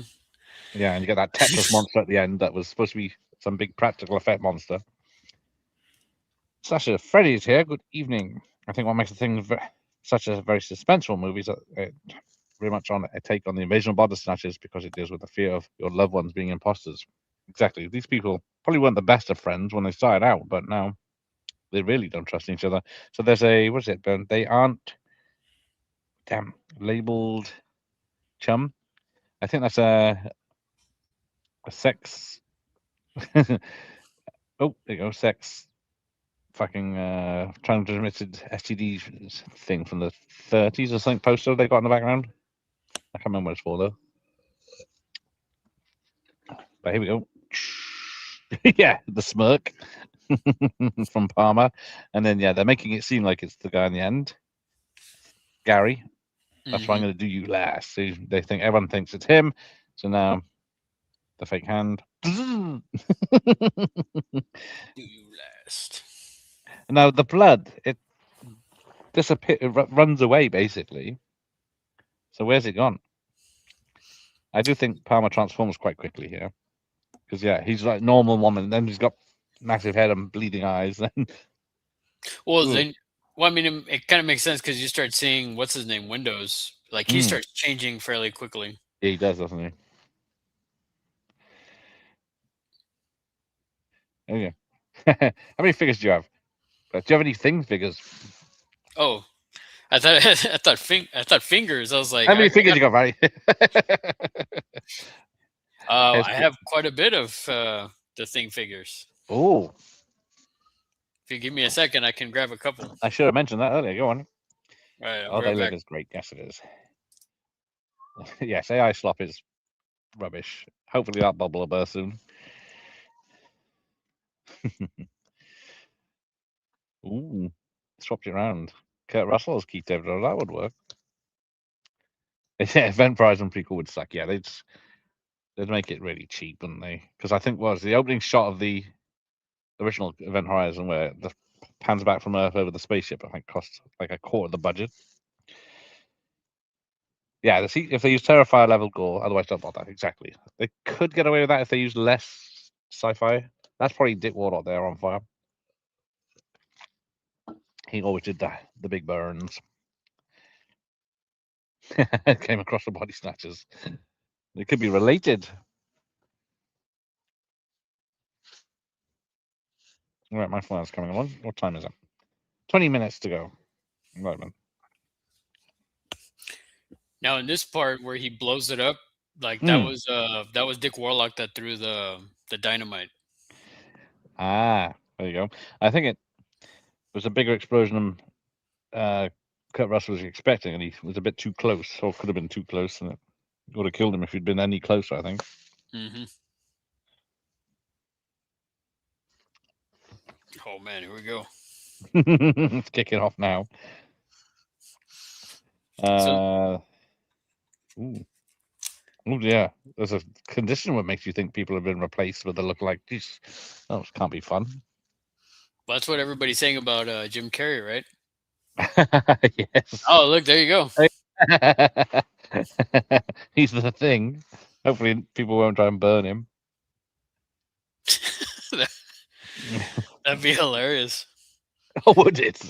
Yeah, and you get that Tetris monster at the end that was supposed to be some big practical effect monster. Sasha, Freddy's here. Good evening. I think what makes the Thing such a very suspenseful movie is that it very much on a take on the invasion of body snatchers because it deals with the fear of your loved ones being imposters. Exactly. These people probably weren't the best of friends when they started out, but now they really don't trust each other. So there's a what's it? They aren't labeled chum. I think that's a sex. Oh, there you go. Sex fucking transmitted STD thing from the 30s or something poster they got in the background. I can't remember what it's for though. But here we go. Yeah, the smirk from Palmer. And then, yeah, they're making it seem like it's the guy in the end. Gary. That's why I'm going to do you last. So they think everyone thinks it's him. So now the fake hand. Do you last? Now the blood, it disappears, runs away basically. So where's it gone? I do think Palmer transforms quite quickly here, because yeah, he's like normal woman, and then he's got massive head and bleeding eyes. Then Well, Ooh. then, well, I mean, it kind of makes sense because you start seeing what's his name, Windows. Like he starts changing fairly quickly. Yeah, he does, doesn't he? Oh yeah. How many figures do you have? Do you have any thing figures? Oh, I thought I thought fingers. I was like, How many figures you got, Barry? I have quite a bit of the thing figures. Oh, If you give me a second, I can grab a couple. I should have mentioned that earlier. Go on. All right, I'll Oh, be they right look back. as great. Yes, it is. Yes, AI slop is rubbish. Hopefully that bubble will burst soon. Ooh, swapped it around. Kurt Russell's Keith David. That would work. Yeah, Event Horizon prequel would suck. Yeah, they'd make it really cheap, wouldn't they? Because I think was the opening shot of the original Event Horizon where the pans back from Earth over the spaceship. I think cost like a quarter of the budget. Yeah, if they use Terrifier level gore, otherwise don't bother. Exactly. They could get away with that if they use less sci-fi. That's probably Dick Warlock there on fire. He always did the big burns. Came across the body snatchers. They could be related. All right, my phone's coming along. What time is it? 20 minutes to go. Right, man. Now in this part where he blows it up, like that was Dick Warlock that threw the dynamite. Ah, there you go. I think it was a bigger explosion than Kurt Russell was expecting, and he was a bit too close, or could have been too close, and it would have killed him if he'd been any closer, I think. Mm-hmm. Oh man, here we go. It's kicking off now. Ooh, yeah. There's a condition that makes you think people have been replaced with a look like this. Oh, this can't be fun. Well, that's what everybody's saying about Jim Carrey, right? Yes. Oh, look, there you go. He's the thing. Hopefully, people won't try and burn him. That'd be hilarious. Oh, would it?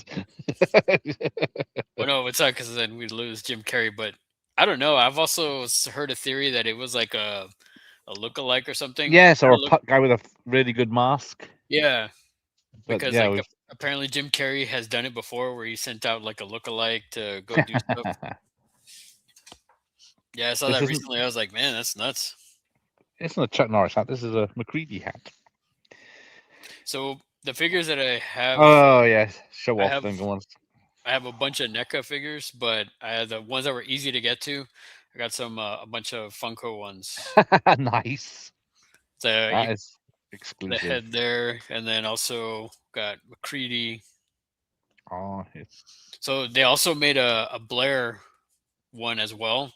Well, no, it's not because then we'd lose Jim Carrey. But I don't know. I've also heard a theory that it was like a lookalike or something. Yes, or a guy with a really good mask. Yeah, But because yeah, like apparently Jim Carrey has done it before, where he sent out like a lookalike to go do stuff. Yeah, I saw that recently. I was like, man, that's nuts. It's not a Chuck Norris hat. This is a McCready hat. So the figures that I have. Oh yes, show off them ones. I have a bunch of NECA figures, but I had the ones that were easy to get to. I got a bunch of Funko ones. Nice. That is exclusive. The head there, and then also got McCready. Oh, so they also made a Blair one as well.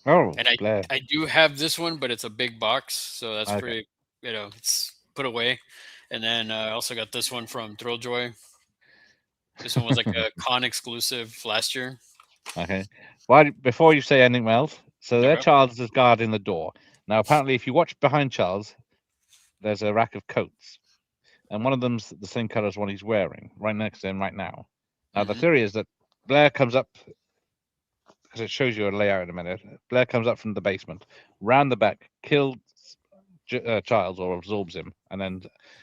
Oh, and I do have this one, but it's a big box, so that's pretty. It's put away. And then I also got this one from Thrilljoy. This one was like a con exclusive last year. Okay. Well, before you say anything else, so there Charles is guarding the door. Now, apparently, if you watch behind Charles, there's a rack of coats, and one of them's the same color as one he's wearing, right next to him right now. Now, the theory is that Blair comes up, because it shows you a layout in a minute. Blair comes up from the basement, round the back, kills Charles or absorbs him, and then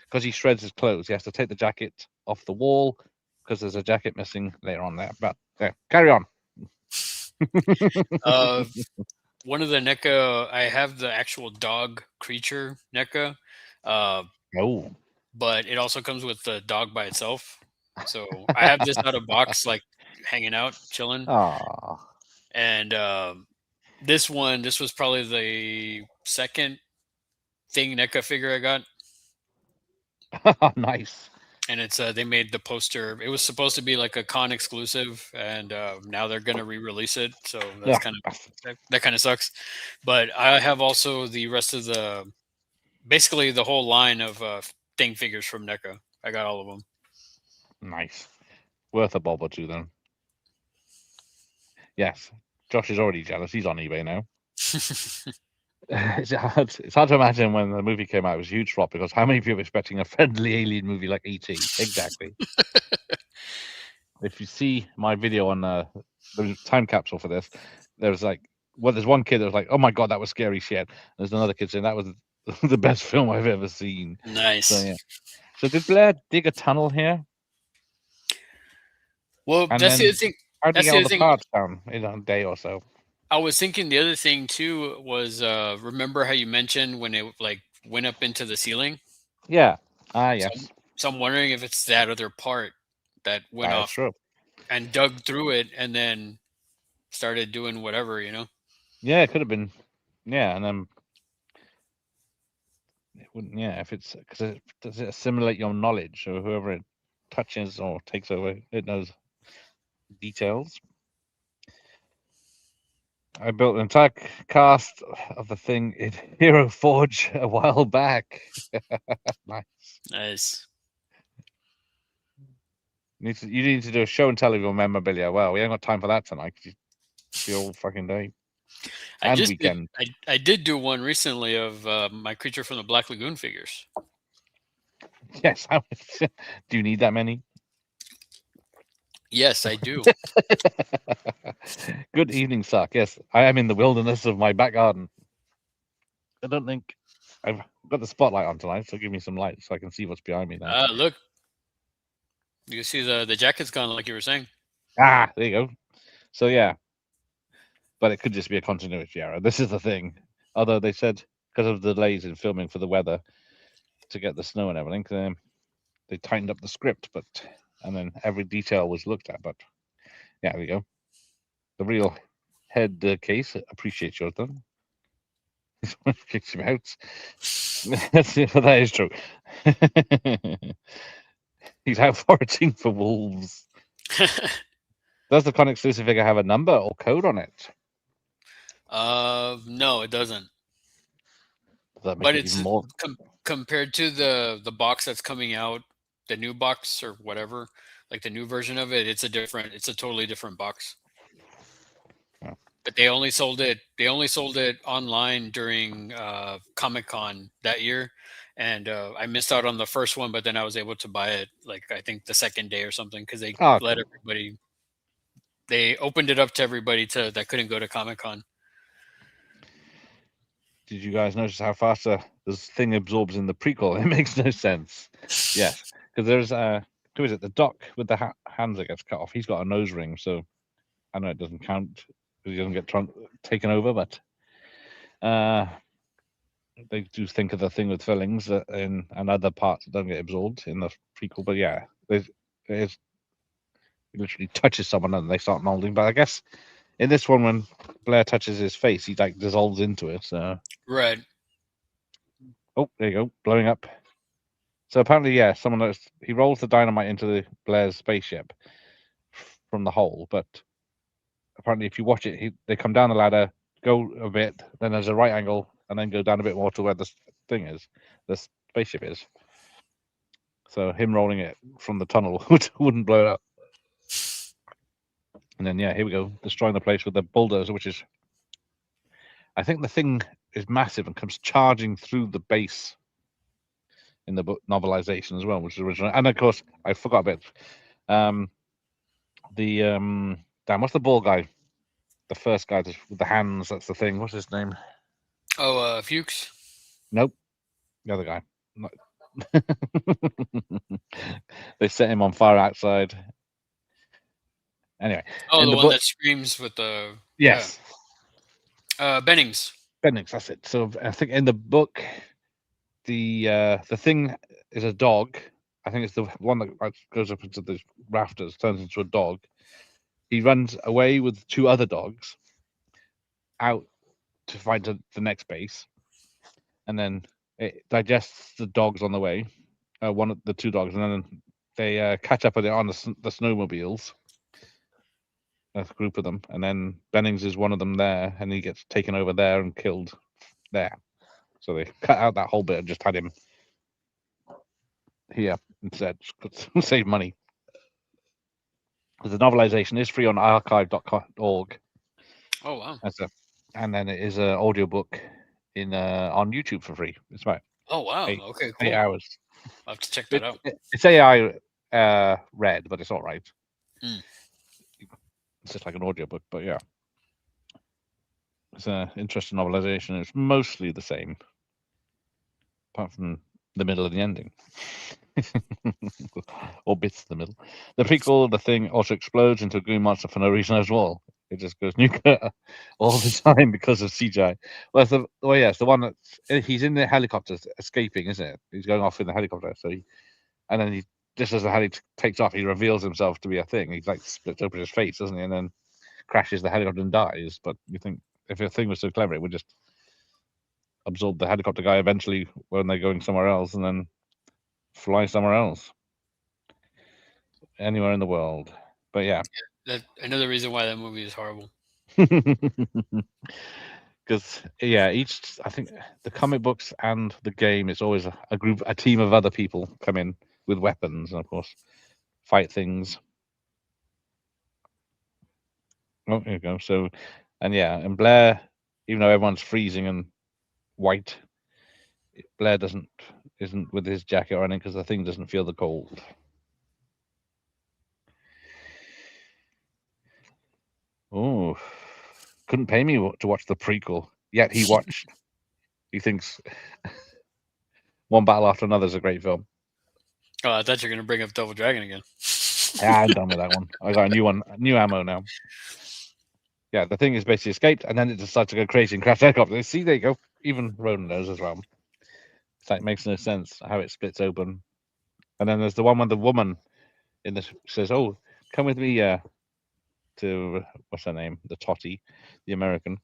because he shreds his clothes, he has to take the jacket off the wall because there's a jacket missing later on there. But carry on. One of the NECA, I have the actual dog creature NECA. Oh. But it also comes with the dog by itself. So I have this out of box, like hanging out, chilling. Aww. And this was probably the second thing NECA figure I got. Nice. And it's they made the poster. It was supposed to be like a con exclusive, and now they're gonna re-release it. So that's that kind of sucks. But I have also the rest of the basically the whole line of thing figures from NECA. I got all of them. Nice. Worth a bob or two then. Yes. Josh is already jealous. He's on eBay now. It's hard to imagine when the movie came out. It was a huge flop because how many people were expecting a friendly alien movie like E.T.? Exactly. If you see my video on the time capsule for this, there's one kid that was like, "Oh my god, that was scary shit." There's another kid saying that was the best film I've ever seen. Nice. So yeah. So did Blair dig a tunnel here? Well, And that's the then other thing. how did he That's get the all other the thing. parts down in a day or so? I was thinking the other thing too was remember how you mentioned when it like went up into the ceiling? Yeah. Yes. So I'm wondering if it's that other part that went That is off true. and dug through it and then started doing whatever, you know? Yeah, it could have been. Yeah, and then it wouldn't. Yeah, if it's because does it assimilate your knowledge, or whoever it touches or takes over, it knows details. I built an entire cast of the thing in Hero Forge a while back. Nice. Nice. You need to do a show and tell of your memorabilia. Well, we ain't got time for that tonight. 'Cause it's the all fucking day and weekend. I did do one recently of my Creature from the Black Lagoon figures. Yes. Do you need that many? Yes, I do. Good evening, Sark. Yes, I am in the wilderness of my back garden. I don't think I've got the spotlight on tonight, so give me some light so I can see what's behind me now. Look, you can see the jacket's gone, like you were saying. Ah, there you go. So yeah, but it could just be a continuity error. This is the thing. Although they said because of the delays in filming for the weather to get the snow and everything, they tightened up the script, and then every detail was looked at. But yeah, there you go. The real head case appreciates yours then. Kicks him out. That is true. He's out foraging for wolves. Does the con exclusive figure have a number or code on it? No, it doesn't. Does that make But it it's even more? compared to the box that's coming out, the new box or whatever, like the new version of it, it's a totally different box. Oh. But they only sold it online during Comic-Con that year, and I missed out on the first one, but then I was able to buy it like I think the second day or something because they Oh, let cool. everybody. They opened it up to everybody that couldn't go to Comic-Con. Did you guys notice how fast this thing absorbs in the prequel? It makes no sense. Yes, because there's who is it? The Doc with the hands that gets cut off. He's got a nose ring, so I know it doesn't count because he doesn't get taken over, but they do think of the thing with fillings and other parts that don't get absorbed in the prequel. But yeah, it literally touches someone and they start molding. But I guess in this one, when Blair touches his face, he like dissolves into it. So Right. oh, there you go, blowing up. So apparently, yeah, he rolls the dynamite into Blair's spaceship from the hole. But apparently, if you watch it, they come down the ladder, go a bit, then there's a right angle, and then go down a bit more to where the thing is, the spaceship is. So him rolling it from the tunnel wouldn't blow it up. And then yeah, here we go, destroying the place with the bulldozer, which is, I think the thing is massive and comes charging through the base in the book novelization as well, which is original. And of course, I forgot a bit. Damn, what's the ball guy? The first guy with the hands. That's the thing. What's his name? Oh, Fuchs. Nope, the other guy. They set him on fire outside. Anyway. Oh, the one that screams with the yes. Yeah. Bennings. Bennings, that's it. So I think in the book, the thing is a dog. I think it's the one that goes up into the rafters, turns into a dog. He runs away with two other dogs out to find the next base, and then it digests the dogs on the way. One of the two dogs, and then they catch up with it on the snowmobiles. A group of them, and then Bennings is one of them there, and he gets taken over there and killed there. So they cut out that whole bit and just had him here instead to save money. The novelization is free on archive.org, Oh wow. and then it is an audiobook on YouTube for free. It's about Oh wow. eight, Okay, 8 cool. hours. I'll have to check that out. It's AI read, but it's all right. Mm. It's just like an audiobook, but yeah. It's an interesting novelization. It's mostly the same, apart from the middle and the ending. Or bits of the middle. The prequel, The Thing, also explodes into a green monster for no reason as well. It just goes nuclear all the time because of CGI. Well, it's the one that's he's in the helicopter escaping, isn't it? He's going off in the helicopter. And then just as the heli takes off, he reveals himself to be a thing. He like splits open his face, doesn't he? And then crashes the helicopter and dies. But you think if a thing was so clever, it would just absorb the helicopter guy eventually when they're going somewhere else, and then fly somewhere else, anywhere in the world. But yeah, That another reason why that movie is horrible. because I think the comic books and the game, it's always a team of other people come in with weapons and of course fight things. Oh, here you go. So, and Blair, even though everyone's freezing and white, Blair isn't with his jacket or anything because the thing doesn't feel the cold. Oh, couldn't pay me to watch the prequel. Yet he watched. He thinks One Battle After Another is a great film. Oh, I thought you were gonna bring up Double Dragon again. Yeah, I'm done with that one. I got a new one, new ammo now. Yeah, the thing is basically escaped, and then it decides to go crazy and crash the helicopter. See, there you go. Even Ronan knows as well. It's like makes no sense how it splits open. And then there's the one when the woman in this says, "Oh, come with me to what's her name, the Totty, the American.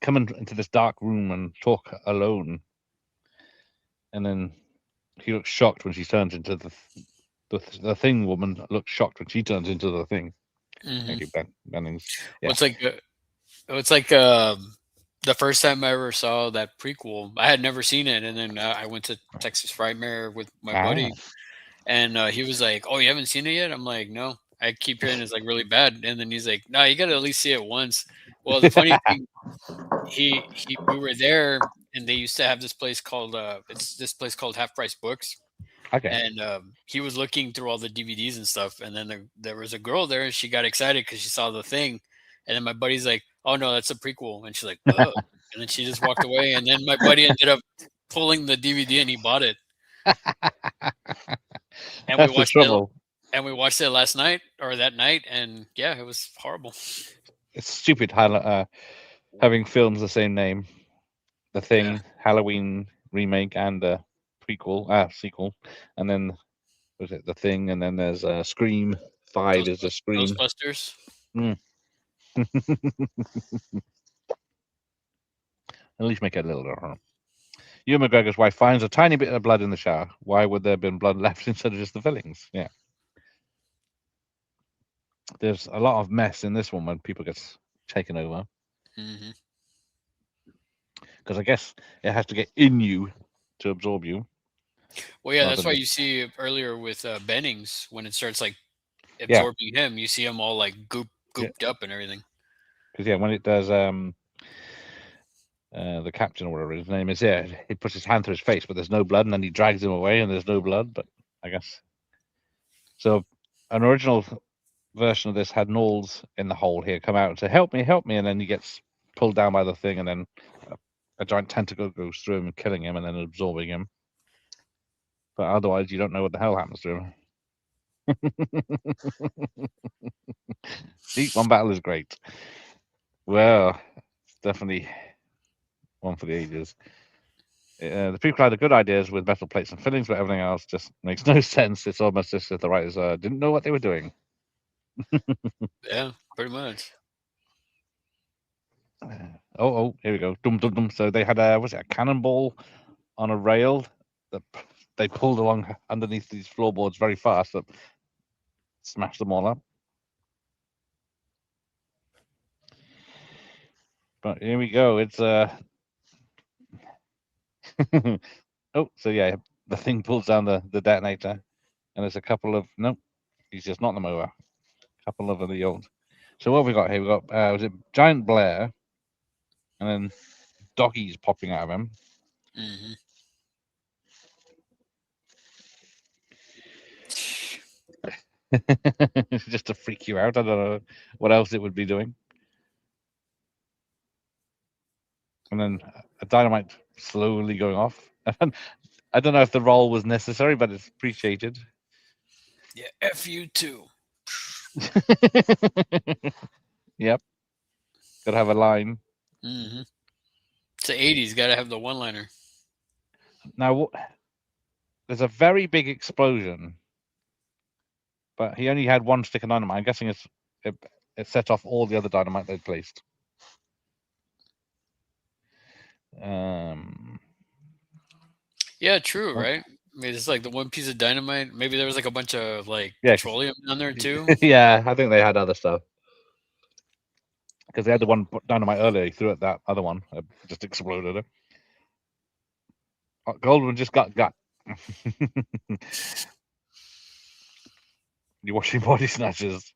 Come into this dark room and talk alone." And then he looks shocked when she turns into the thing woman looks shocked when she turns into the thing. Thank you, Ben Bennings. Yeah. It's like the first time I ever saw that prequel. I had never seen it, and then I went to Texas Frightmare with my buddy, and he was like, "Oh, you haven't seen it yet?" I'm like, "No." I keep hearing it's like really bad, and then he's like, "No, you got to at least see it once." Well, the funny thing, we were there, and they used to have this place called it's this place called Half Price Books. Okay. And he was looking through all the DVDs and stuff, and then there was a girl there, and she got excited because she saw the thing, and then my buddy's like, "Oh no, that's a prequel," and she's like, "Oh," and then she just walked away, and then my buddy ended up pulling the DVD and he bought it, and That's the trouble. we watched it last night or that night, and yeah, it was horrible. It's stupid having films the same name. The Thing, Yeah, Halloween remake, and the sequel, and then was it The Thing, and then there's Scream 5 is a Scream. Ghostbusters. At least make it a little different. Ewan McGregor's wife finds a tiny bit of blood in the shower. Why would there have been blood left instead of just the fillings? Yeah. There's a lot of mess in this one when people get taken over. Hmm. Because I guess it has to get in you to absorb you. Well, yeah, that's rather why than you see earlier with Bennings when it starts like Yeah. absorbing him, you see him all like gooped up and everything. Because when it does the captain or whatever his name is, he puts his hand through his face, but there's no blood, and then he drags him away, and there's no blood. But I guess so. An original version of this had Knowles in the hole here come out and say, "Help me, help me," and then he gets pulled down by the thing, and then a giant tentacle goes through him, killing him, and then absorbing him. But otherwise, you don't know what the hell happens to him. See, One Battle is great. Well, it's definitely one for the ages. The prequel had good ideas with metal plates and fillings, but everything else just makes no sense. It's almost as if the writers didn't know what they were doing. Yeah, pretty much. Here we go. Dum dum dum. So they had was it a cannonball on a rail that they pulled along underneath these floorboards very fast that smashed them all up. But here we go. It's Oh, so yeah, the thing pulls down the detonator, and there's a couple of nope, he's just knocked them over. A couple of the old. So what have we got here? We got was it Giant Blair, and then doggies popping out of him. Mm-hmm. Just to freak you out. I don't know what else it would be doing. And then a dynamite slowly going off. I don't know if the roll was necessary, but it's appreciated. Yeah, F you too. Yep. Gotta have a line. Mm-hmm. It's the 80s. Got to have the one-liner. Now, there's a very big explosion, but he only had one stick of dynamite. I'm guessing it set off all the other dynamite they'd placed. Yeah, true, Oh. right? I mean, it's like the one piece of dynamite. Maybe there was like a bunch of like Yeah, petroleum down there too. yeah, I think they had other stuff. Because they had the one dynamite earlier, he threw at that other one, it just exploded. Goldwyn just got. You're watching Body Snatchers.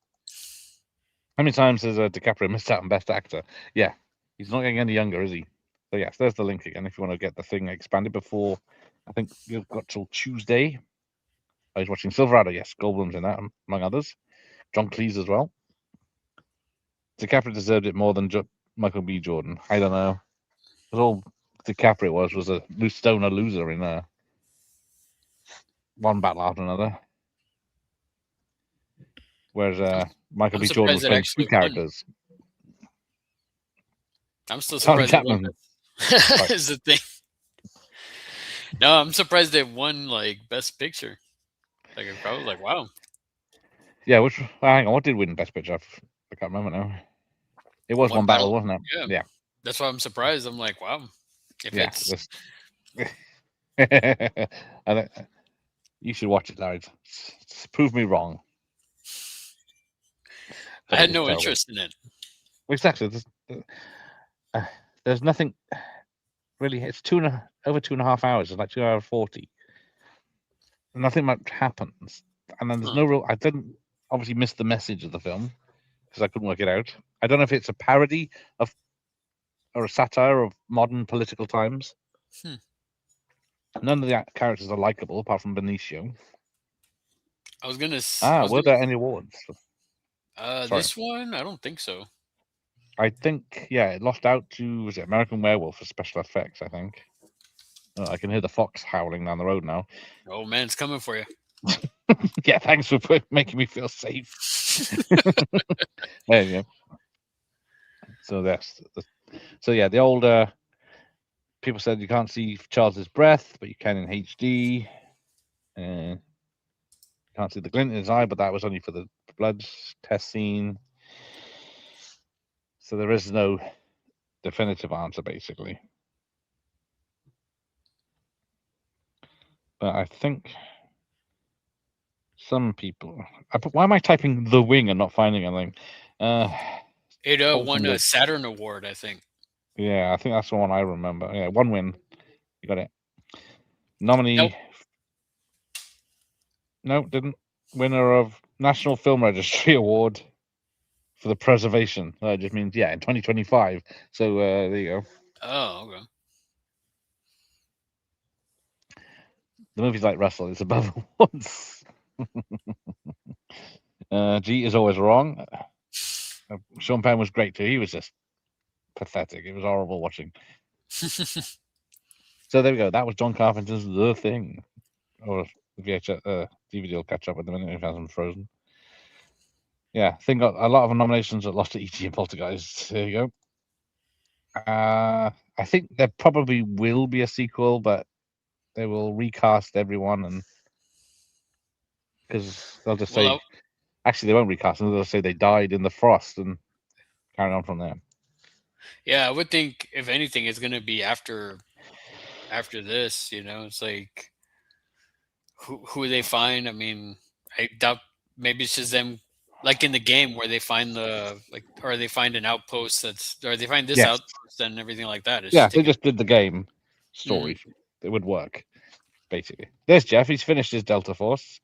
How many times has DiCaprio missed out on Best Actor? Yeah, he's not getting any younger, is he? So yes, there's the link again if you want to get the thing expanded before. I think you've got till Tuesday. I was watching Silverado. Yes, Goldblum's in that among others. John Cleese as well. DiCaprio deserved it more than Michael B. Jordan. I don't know. Because all DiCaprio was a stoner loser in one battle after another. Whereas Michael I'm B. Jordan surprised was it playing two actually won. characters. I'm still Charlie surprised it won. Chaplin. Is the thing. No, I'm surprised they won like Best Picture. Like I was like, wow. Yeah, hang on, what did win Best Picture? I can't remember now. It was one battle, wasn't it? Yeah. Yeah. That's why I'm surprised. I'm like, wow. If it's you should watch it, Larry. Prove me wrong. I had no interest in it. Exactly. There's nothing really. It's over 2.5 hours. It's like 2 hours 40. Nothing much happens, and then there's no real. I didn't obviously miss the message of the film because I couldn't work it out. I don't know if it's a parody of or a satire of modern political times. None of the characters are likable apart from Benicio. I was gonna. Were there any awards? This one, I don't think so. I think it lost out to was it American Werewolf for special effects. I think. I can hear the fox howling down the road now. Oh man, it's coming for you. Yeah, thanks for making me feel safe. There you go. So the older people said you can't see Charles's breath, but you can in HD. You can't see the glint in his eye, but that was only for the blood test scene. So there is no definitive answer, basically. But I think some people. Why am I typing The Wing and not finding anything? It won a Saturn Award, I think. Yeah, I think that's the one I remember. Yeah, one win. You got it. Nominee. Nope, didn't. Winner of National Film Registry Award for the preservation. That just means, in 2025. So there you go. Oh, okay. The movie's like Russell. It's above awards. G is always wrong. Sean Penn was great too. He was just pathetic. It was horrible watching. So there we go. That was John Carpenter's The Thing. Or VHS DVD will catch up with the minute if it hasn't frozen. Yeah, Thing got a lot of nominations that lost to E.T. and Poltergeist. There you go. I think there probably will be a sequel, but they will recast everyone, and because they'll just say, actually, they won't recast them. They'll say they died in the frost and carry on from there. Yeah, I would think if anything, it's gonna be after this. It's like who they find. I mean, I doubt maybe it's just them. Like in the game where they find or they find an outpost or they find this outpost and everything like that. They just did the game story. it would work. Basically, there's Jeff. He's finished his Delta Force,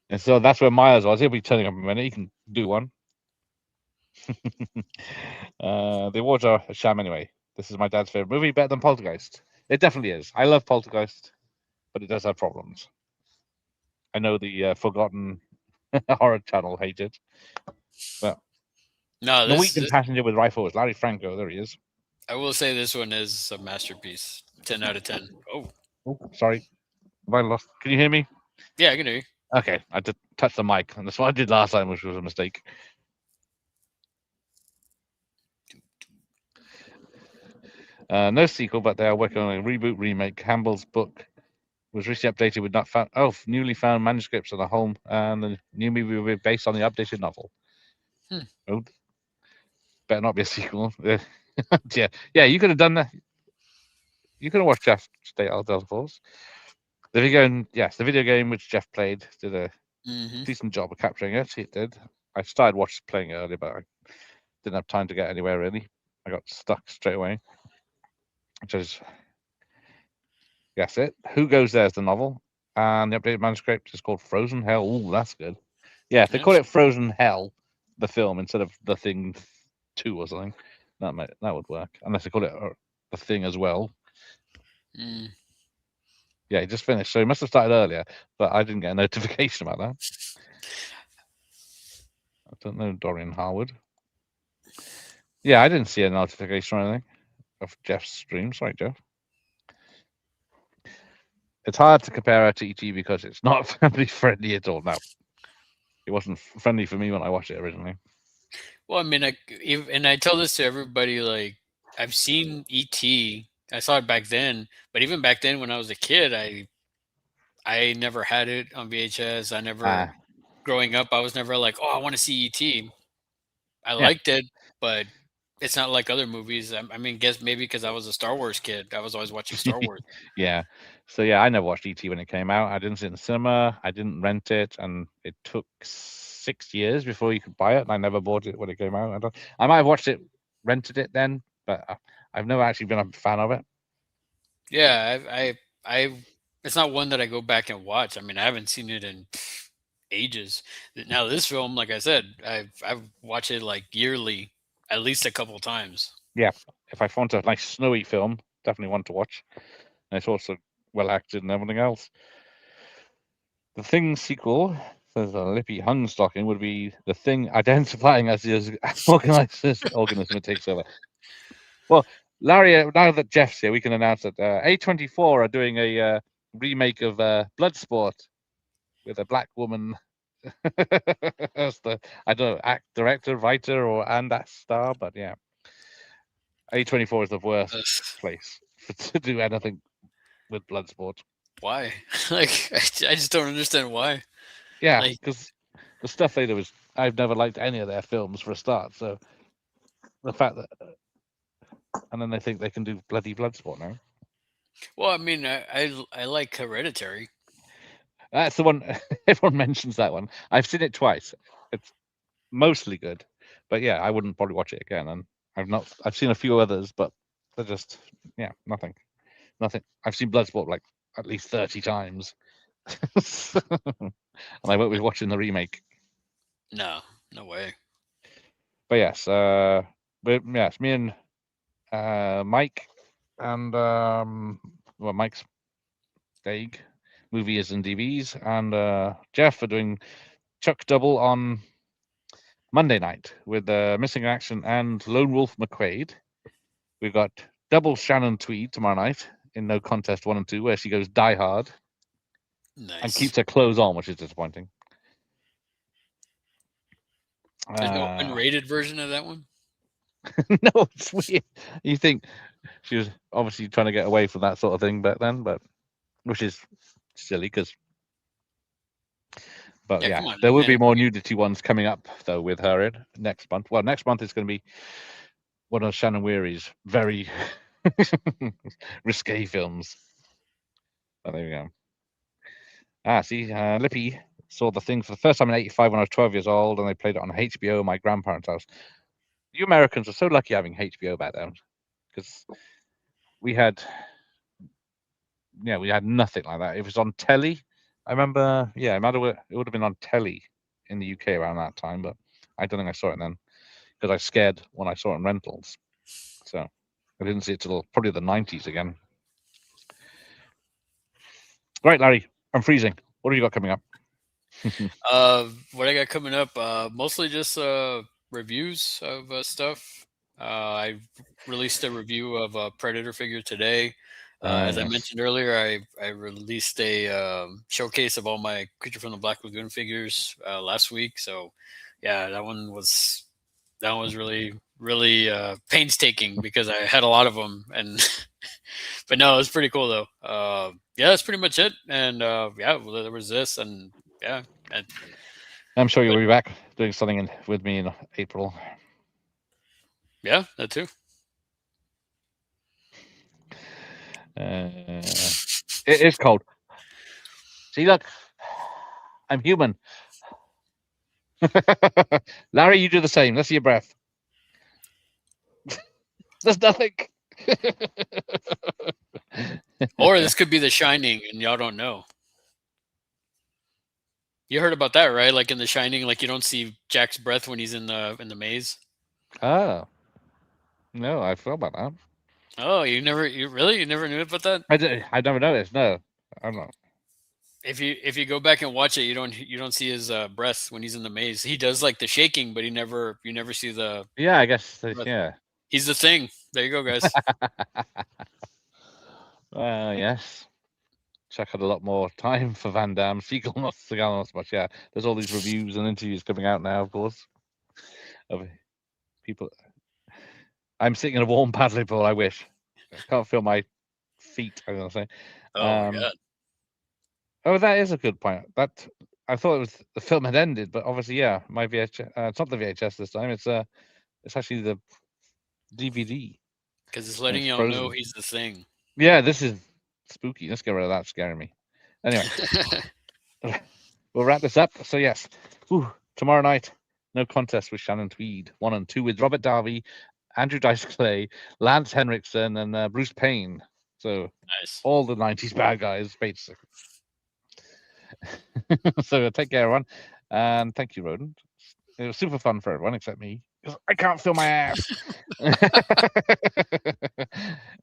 and so that's where Myers was. He'll be turning up in a minute. He can do one. The awards are a sham anyway. This is my dad's favorite movie, better than Poltergeist. It definitely is. I love Poltergeist, but it does have problems. I know the Forgotten Horror Channel hate it. But No, The Weekend Passenger with Rifle is Larry Franco. There he is. I will say this one is a masterpiece. 10 out of 10. Oh, sorry. Have I lost? Can you hear me? yeah, I can hear you. Okay, I did touch the mic, and that's what I did last time, which was a mistake. No sequel, but they are working on a reboot remake. Campbell's book was recently updated with newly found manuscripts and and the new movie will be based on the updated novel. Oh, better not be a sequel. yeah, you could have done that. You could have watched Jeff State of Delta Force. The video game which Jeff played did a decent job of capturing it. It did. I started playing it earlier, but I didn't have time to get anywhere really. I got stuck straight away. Which is, guess it. Who Goes There is the novel, and the updated manuscript is called Frozen Hell. Ooh, that's good. Yeah, if they call it Frozen Hell, the film, instead of The Thing 2 or something, that would work. Unless they call it The Thing as well. Yeah, he just finished, so he must have started earlier, but I didn't get a notification about that. I don't know, Dorian Harwood. Yeah, I didn't see a notification or anything of Jeff's stream. Sorry, Jeff. It's hard to compare her to E.T. because it's not family friendly at all. No, it wasn't friendly for me when I watched it originally. Well, I mean, I tell this to everybody. Like, I've seen E.T. I saw it back then, but even back then when I was a kid, I never had it on VHS. I never, growing up, I was never like, oh, I want to see E.T. I liked it, but it's not like other movies. I mean, guess maybe because I was a Star Wars kid. I was always watching Star Wars. Yeah. So yeah, I never watched E.T. when it came out. I didn't see it in the cinema. I didn't rent it, and it took 6 years before you could buy it. And I never bought it when it came out. I might have watched it, rented it then, but I've never actually been a fan of it. Yeah, I it's not one that I go back and watch. I mean, I haven't seen it in ages. Now this film, like I said, I've watched it like yearly, at least a couple times. Yeah, if I found a nice snowy film, definitely one to watch. And it's also well acted and everything else. The Thing sequel, says Lippy Hungstocking, would be the Thing identifying as the organized organism it takes over. Well, Larry, now that Jeff's here, we can announce that A24 are doing a remake of Bloodsport with a black woman as the, I don't know, director, writer, and that star, but yeah. A24 is the worst place to do anything with Bloodsport. Why? Like, I just don't understand why. Yeah, because the stuff they do is, I've never liked any of their films for a start, so the fact that, and then they think they can do bloody Bloodsport now. Well, I mean, I like Hereditary. That's the one, everyone mentions that one. I've seen it twice. It's mostly good, but yeah, I wouldn't probably watch it again. And I've seen a few others, but they're just, yeah, nothing. I've seen Bloodsport like at least 30 times. And I won't be watching the remake. No way. But yes, it's me and Mike and Mike's Daig, movies and DVs, and Jeff are doing Chuck Double on Monday night with Missing in Action and Lone Wolf McQuaid. We've got double Shannon Tweed tomorrow night in No Contest 1 and 2, where she goes die hard. Nice. And keeps her clothes on, which is disappointing. There's no unrated version of that one? No, it's weird. You think she was obviously trying to get away from that sort of thing back then, but which is silly but yeah, there will be more nudity ones coming up though with her in next month. Well, next month is going to be one of Shannon Weary's very risque films. Oh, there we go. See, Lippy saw The Thing for the first time in '85 when I was 12 years old, and they played it on HBO at my grandparents' house. You Americans are so lucky having HBO back then. because we had nothing like that. It was on telly. I remember, it would have been on telly in the UK around that time, but I don't think I saw it then because I was scared when I saw it in rentals. So I didn't see it till probably the 90s again. Right, Larry, I'm freezing. What have you got coming up? What I got coming up, mostly just reviews of stuff. I released a review of a Predator figure today. As I Yes. mentioned earlier, I released a showcase of all my Creature from the Black Lagoon figures last week. So, yeah, that one was really painstaking because I had a lot of them, and but no, it was pretty cool though. Yeah, that's pretty much it. And well, there was this, and yeah, I'm sure you'll be back doing something with me in April. yeah, that too. It is cold. See, look, I'm human. Larry, you do the same. Let's see your breath. There's nothing. Or this could be The Shining, and y'all don't know. You heard about that, right? Like in The Shining, like you don't see Jack's breath when he's in the maze. Oh, no, I forgot about that. Oh, you never knew about that? I never noticed. No, I'm not. If you go back and watch it, you don't see his breath when he's in the maze. He does like the shaking, but you never see the. Yeah, I guess. breath. Yeah. He's the Thing. There you go, guys. Yes. Chuck had a lot more time for Van Damme. Seagull not so much. Yeah, there's all these reviews and interviews coming out now, of course, of people. I'm sitting in a warm paddling pool. I wish. I can't feel my feet. I'm gonna say. Oh my god. Oh, that is a good point. That I thought it was the film had ended, but obviously, yeah, my VHS. It's not the VHS this time. It's actually the DVD. Because it's letting y'all know he's the Thing. Yeah, this is spooky. Let's get rid of that scaring me. Anyway, we'll wrap this up. So yes, tomorrow night, no contest with Shannon Tweed. 1 and 2 with Robert Darby, Andrew Dice Clay, Lance Henriksen, and Bruce Payne. So nice. All the 90s bad guys, basically. So take care, everyone, and thank you, Rodent. It was super fun for everyone except me because I can't feel my ass.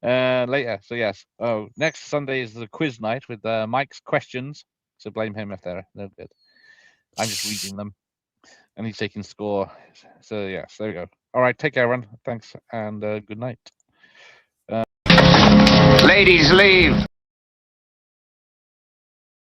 Later, so yes. Oh, next Sunday is the quiz night with Mike's questions. So blame him if they're no good. I'm just reading them, and he's taking score. So yes, there we go. All right, take care, everyone. Thanks, and good night. Ladies, leave.